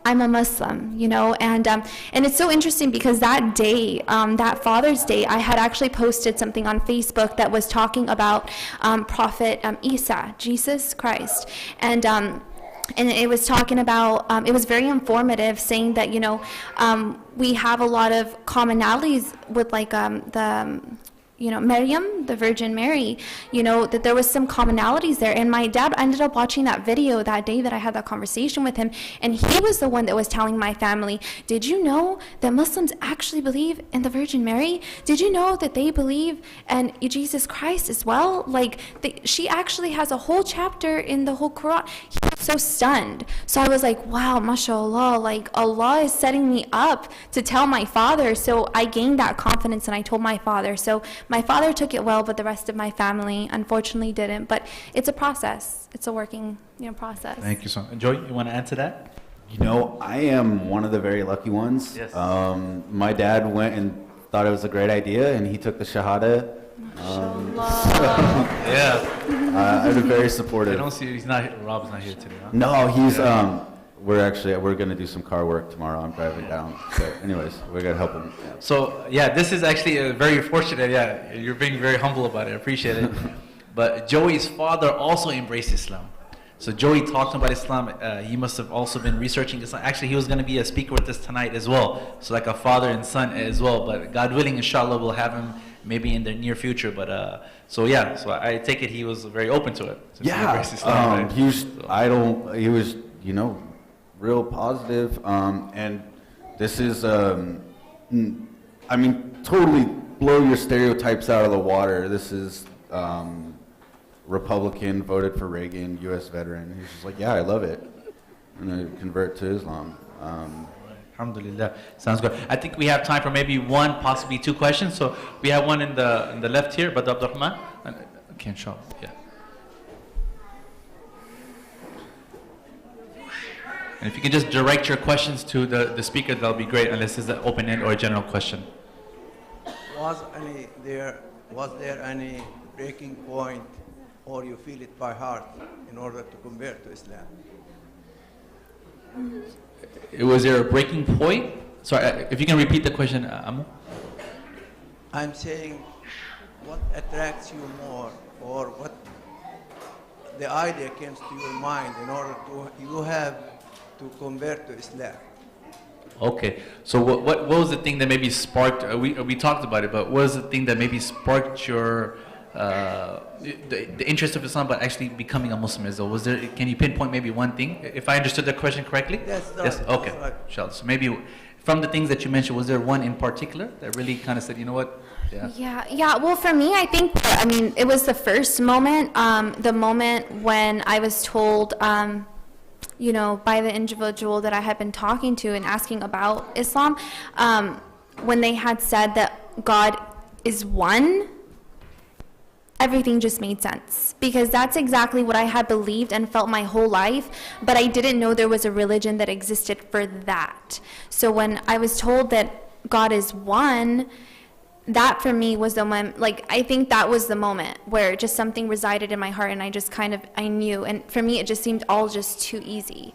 S5: I'm a Muslim, you know, and it's so interesting because that day, that Father's Day, I had actually posted something on Facebook that was talking about Prophet Isa, Jesus Christ, and it was talking about, it was very informative, saying that, you know, we have a lot of commonalities with, like, you know, Maryam, the Virgin Mary, you know, that there was some commonalities there. And my dad ended up watching that video that day that I had that conversation with him, and he was the one that was telling my family, did you know that Muslims actually believe in the Virgin Mary? Did you know that they believe in Jesus Christ as well? Like, she actually has a whole chapter in the whole Quran. He was so stunned. So I was like, wow, mashallah, like, Allah is setting me up to tell my father. So I gained that confidence, and I told my father. So my father took it well, but the rest of my family unfortunately didn't. But it's a process. It's a working, you know, process.
S1: Thank you so much. Joy, you want to answer that?
S2: You know, I am one of the very lucky ones.
S1: Yes.
S2: My dad went and thought it was a great idea, and he took the Shahada.
S1: Yeah.
S2: I'm very supportive.
S1: I don't see, Rob's not here today, huh?
S2: No, he's, we're going to do some car work tomorrow. I'm driving down. So anyways, we're going to help him.
S1: So, yeah, this is actually very fortunate. Yeah, you're being very humble about it. I appreciate it. But Joey's father also embraced Islam. So Joey talked about Islam. He must have also been researching Islam. Actually, he was going to be a speaker with us tonight as well. So like a father and son as well. But God willing, inshallah, we'll have him maybe in the near future. But so I take it he was very open to it.
S2: Yeah,
S1: he embraced Islam, right?
S2: He was, you know, real positive, and this is, I mean, totally blow your stereotypes out of the water. This is Republican, voted for Reagan, U.S. veteran. He's just like, yeah, I love it. I'm going to convert to Islam.
S1: Alhamdulillah. Sounds good. I think we have time for maybe one, possibly two questions. So we have one in the left here, but Abdurrahman. I can't show. Yeah. And if you can just direct your questions to the speaker, that'll be great, unless it's an open-end or a general question.
S8: Was there any breaking point, or you feel it by heart, in order to convert to Islam?
S1: Was there a breaking point? Sorry, if you can repeat the question, Amu.
S8: I'm saying, what attracts you more, or what the idea comes to your mind in order to you have to convert to Islam?
S1: Okay, so what was the thing that maybe sparked, we talked about it, but what was the thing that maybe sparked your, the interest of Islam, but actually becoming a Muslim as well? Was there, can you pinpoint maybe one thing, if I understood the question correctly?
S8: Yes,
S1: Yes,
S8: right,
S1: okay,
S8: that's right.
S1: inshallah. So maybe from the things that you mentioned, was there one in particular that really kind of said, you know what?
S5: Yeah. Well, for me, I think, I mean, it was the first moment, the moment when I was told, you know, by the individual that I had been talking to and asking about Islam, when they had said that God is one, everything just made sense, because that's exactly what I had believed and felt my whole life, but I didn't know there was a religion that existed for that. So when I was told that God is one, that for me was the moment, like, I think that was the moment where just something resided in my heart, and I just kind of, I knew, and for me it just seemed all just too easy,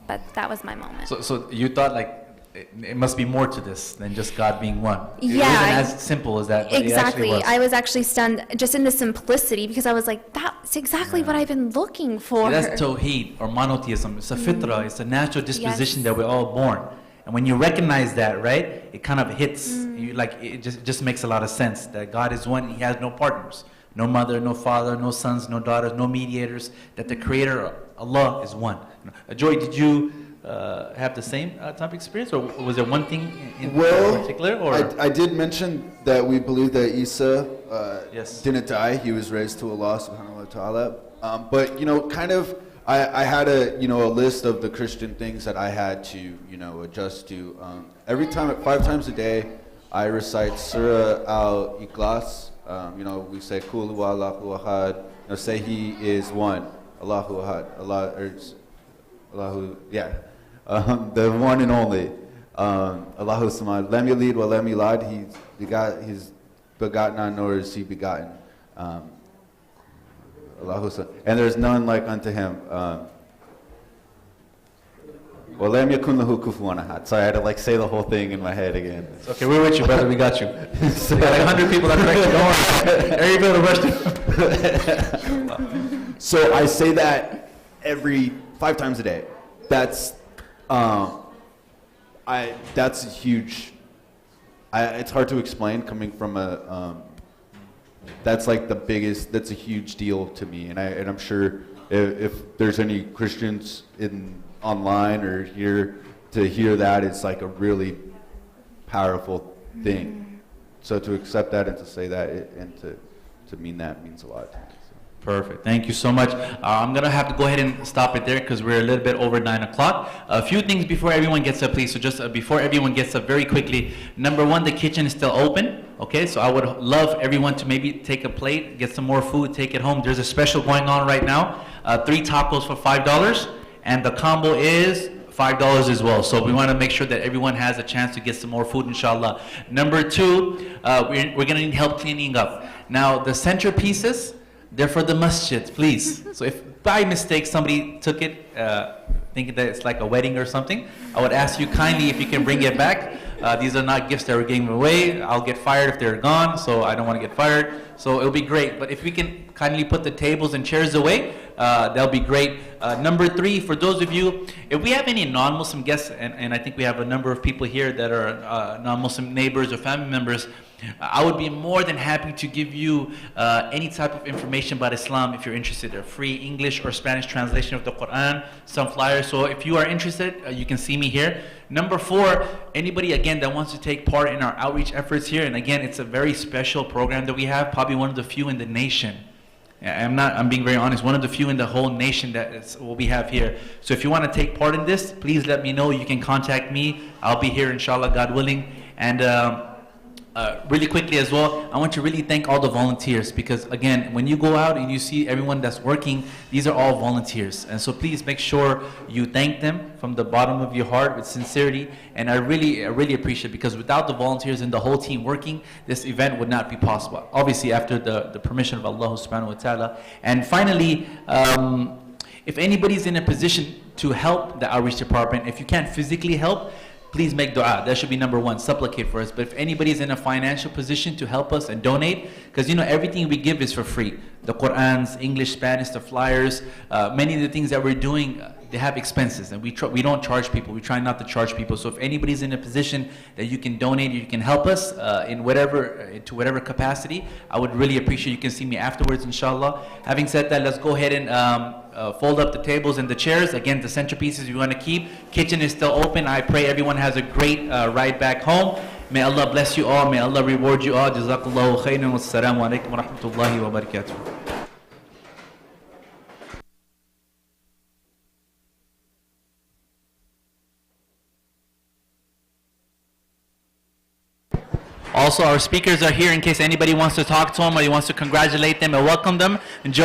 S5: but that was my moment.
S1: So you thought like, it must be more to this than just God being one.
S5: Yeah.
S1: It wasn't as simple as that, but
S5: Exactly.
S1: it actually was.
S5: I was actually stunned just in the simplicity, because I was like, that's exactly what I've been looking for.
S1: See, that's tawheed or monotheism. It's a fitrah, it's a natural disposition that we're all born. And when you recognize that, right, it kind of hits you, like it just makes a lot of sense that God is one. He has no partners, no mother, no father, no sons, no daughters, no mediators. That the Creator, Allah, is one. Joy, did you have the same type of experience, or was there one thing in particular? Or
S2: I did mention that we believe that Isa
S1: Yes.
S2: didn't die. He was raised to Allah subhanahu wa ta'ala. But, you know, kind of, I had a list of the Christian things that I had to, adjust to. Every time, 5 times a day, I recite Surah Al-Ikhlas. We say, Kul huwa Allahu ahad. Say He is one. Allahu ahad. Allahu, yeah. The one and only. Allahu samad. Lam yalid wa lam yulad. He's begotten, nor is He begotten. Allahu samad. And there's none like unto Him. وَلَمْ يَكُنْ لَهُ كُفُوًا أَحَدٌ. Sorry, I had to like say the whole thing in my head again.
S1: It's okay, we're with you, brother. We got you. So, like 100 people that correct you. Don't worry.
S2: So I say that every 5 times a day. That's that's huge. It's hard to explain coming from a. That's like the biggest. That's a huge deal to me, and I'm sure if there's any Christians online or here to hear that, it's like a really powerful thing. So to accept that and to say that and to mean that means a lot.
S1: Perfect. Thank you so much. I'm going to have to go ahead and stop it there because we're a little bit over 9 o'clock. A few things before everyone gets up, please. So just before everyone gets up, very quickly. Number 1, the kitchen is still open. Okay, so I would love everyone to maybe take a plate, get some more food, take it home. There's a special going on right now. 3 tacos for $5. And the combo is $5 as well. So we want to make sure that everyone has a chance to get some more food, inshallah. Number 2, we're going to need help cleaning up. Now, the centerpieces, they're for the masjid, please. So if by mistake somebody took it, thinking that it's like a wedding or something, I would ask you kindly if you can bring it back. These are not gifts that we're giving away. I'll get fired if they're gone, so I don't want to get fired. So it'll be great. But if we can kindly put the tables and chairs away, that'll be great. Number 3, for those of you, if we have any non-Muslim guests, and I think we have a number of people here that are non-Muslim neighbors or family members, I would be more than happy to give you any type of information about Islam if you're interested. A free English or Spanish translation of the Quran, some flyers. So if you are interested, you can see me here. Number 4, anybody again that wants to take part in our outreach efforts here, and again, it's a very special program that we have, probably one of the few in the nation. I'm being very honest, one of the few in the whole nation that is what we have here. So if you want to take part in this, please let me know. You can contact me. I'll be here, inshallah, God willing. And really quickly as well, I want to really thank all the volunteers, because again, when you go out and you see everyone that's working, these are all volunteers. And so please make sure you thank them from the bottom of your heart with sincerity. And I really appreciate it, because without the volunteers and the whole team working, this event would not be possible. Obviously after the permission of Allah subhanahu wa ta'ala. And finally, if anybody's in a position to help the outreach department, if you can't physically help, please make dua. That should be number 1. Supplicate for us. But if anybody's in a financial position to help us and donate, because everything we give is for free. The Qur'ans, English, Spanish, the flyers, many of the things that we're doing, they have expenses, and we don't charge people. We try not to charge people. So if anybody's in a position that you can donate, you can help us in to whatever capacity, I would really appreciate. You can see me afterwards, inshallah. Having said that, let's go ahead and fold up the tables and the chairs. Again, the centerpieces you want to keep. Kitchen is still open. I pray everyone has a great ride back home. May Allah bless you all. May Allah reward you all. Jazakallahu khairan. Wassalamu alaikum wa rahmatullahi wa barakatuh. Also, our speakers are here in case anybody wants to talk to them or he wants to congratulate them and welcome them. Enjoy.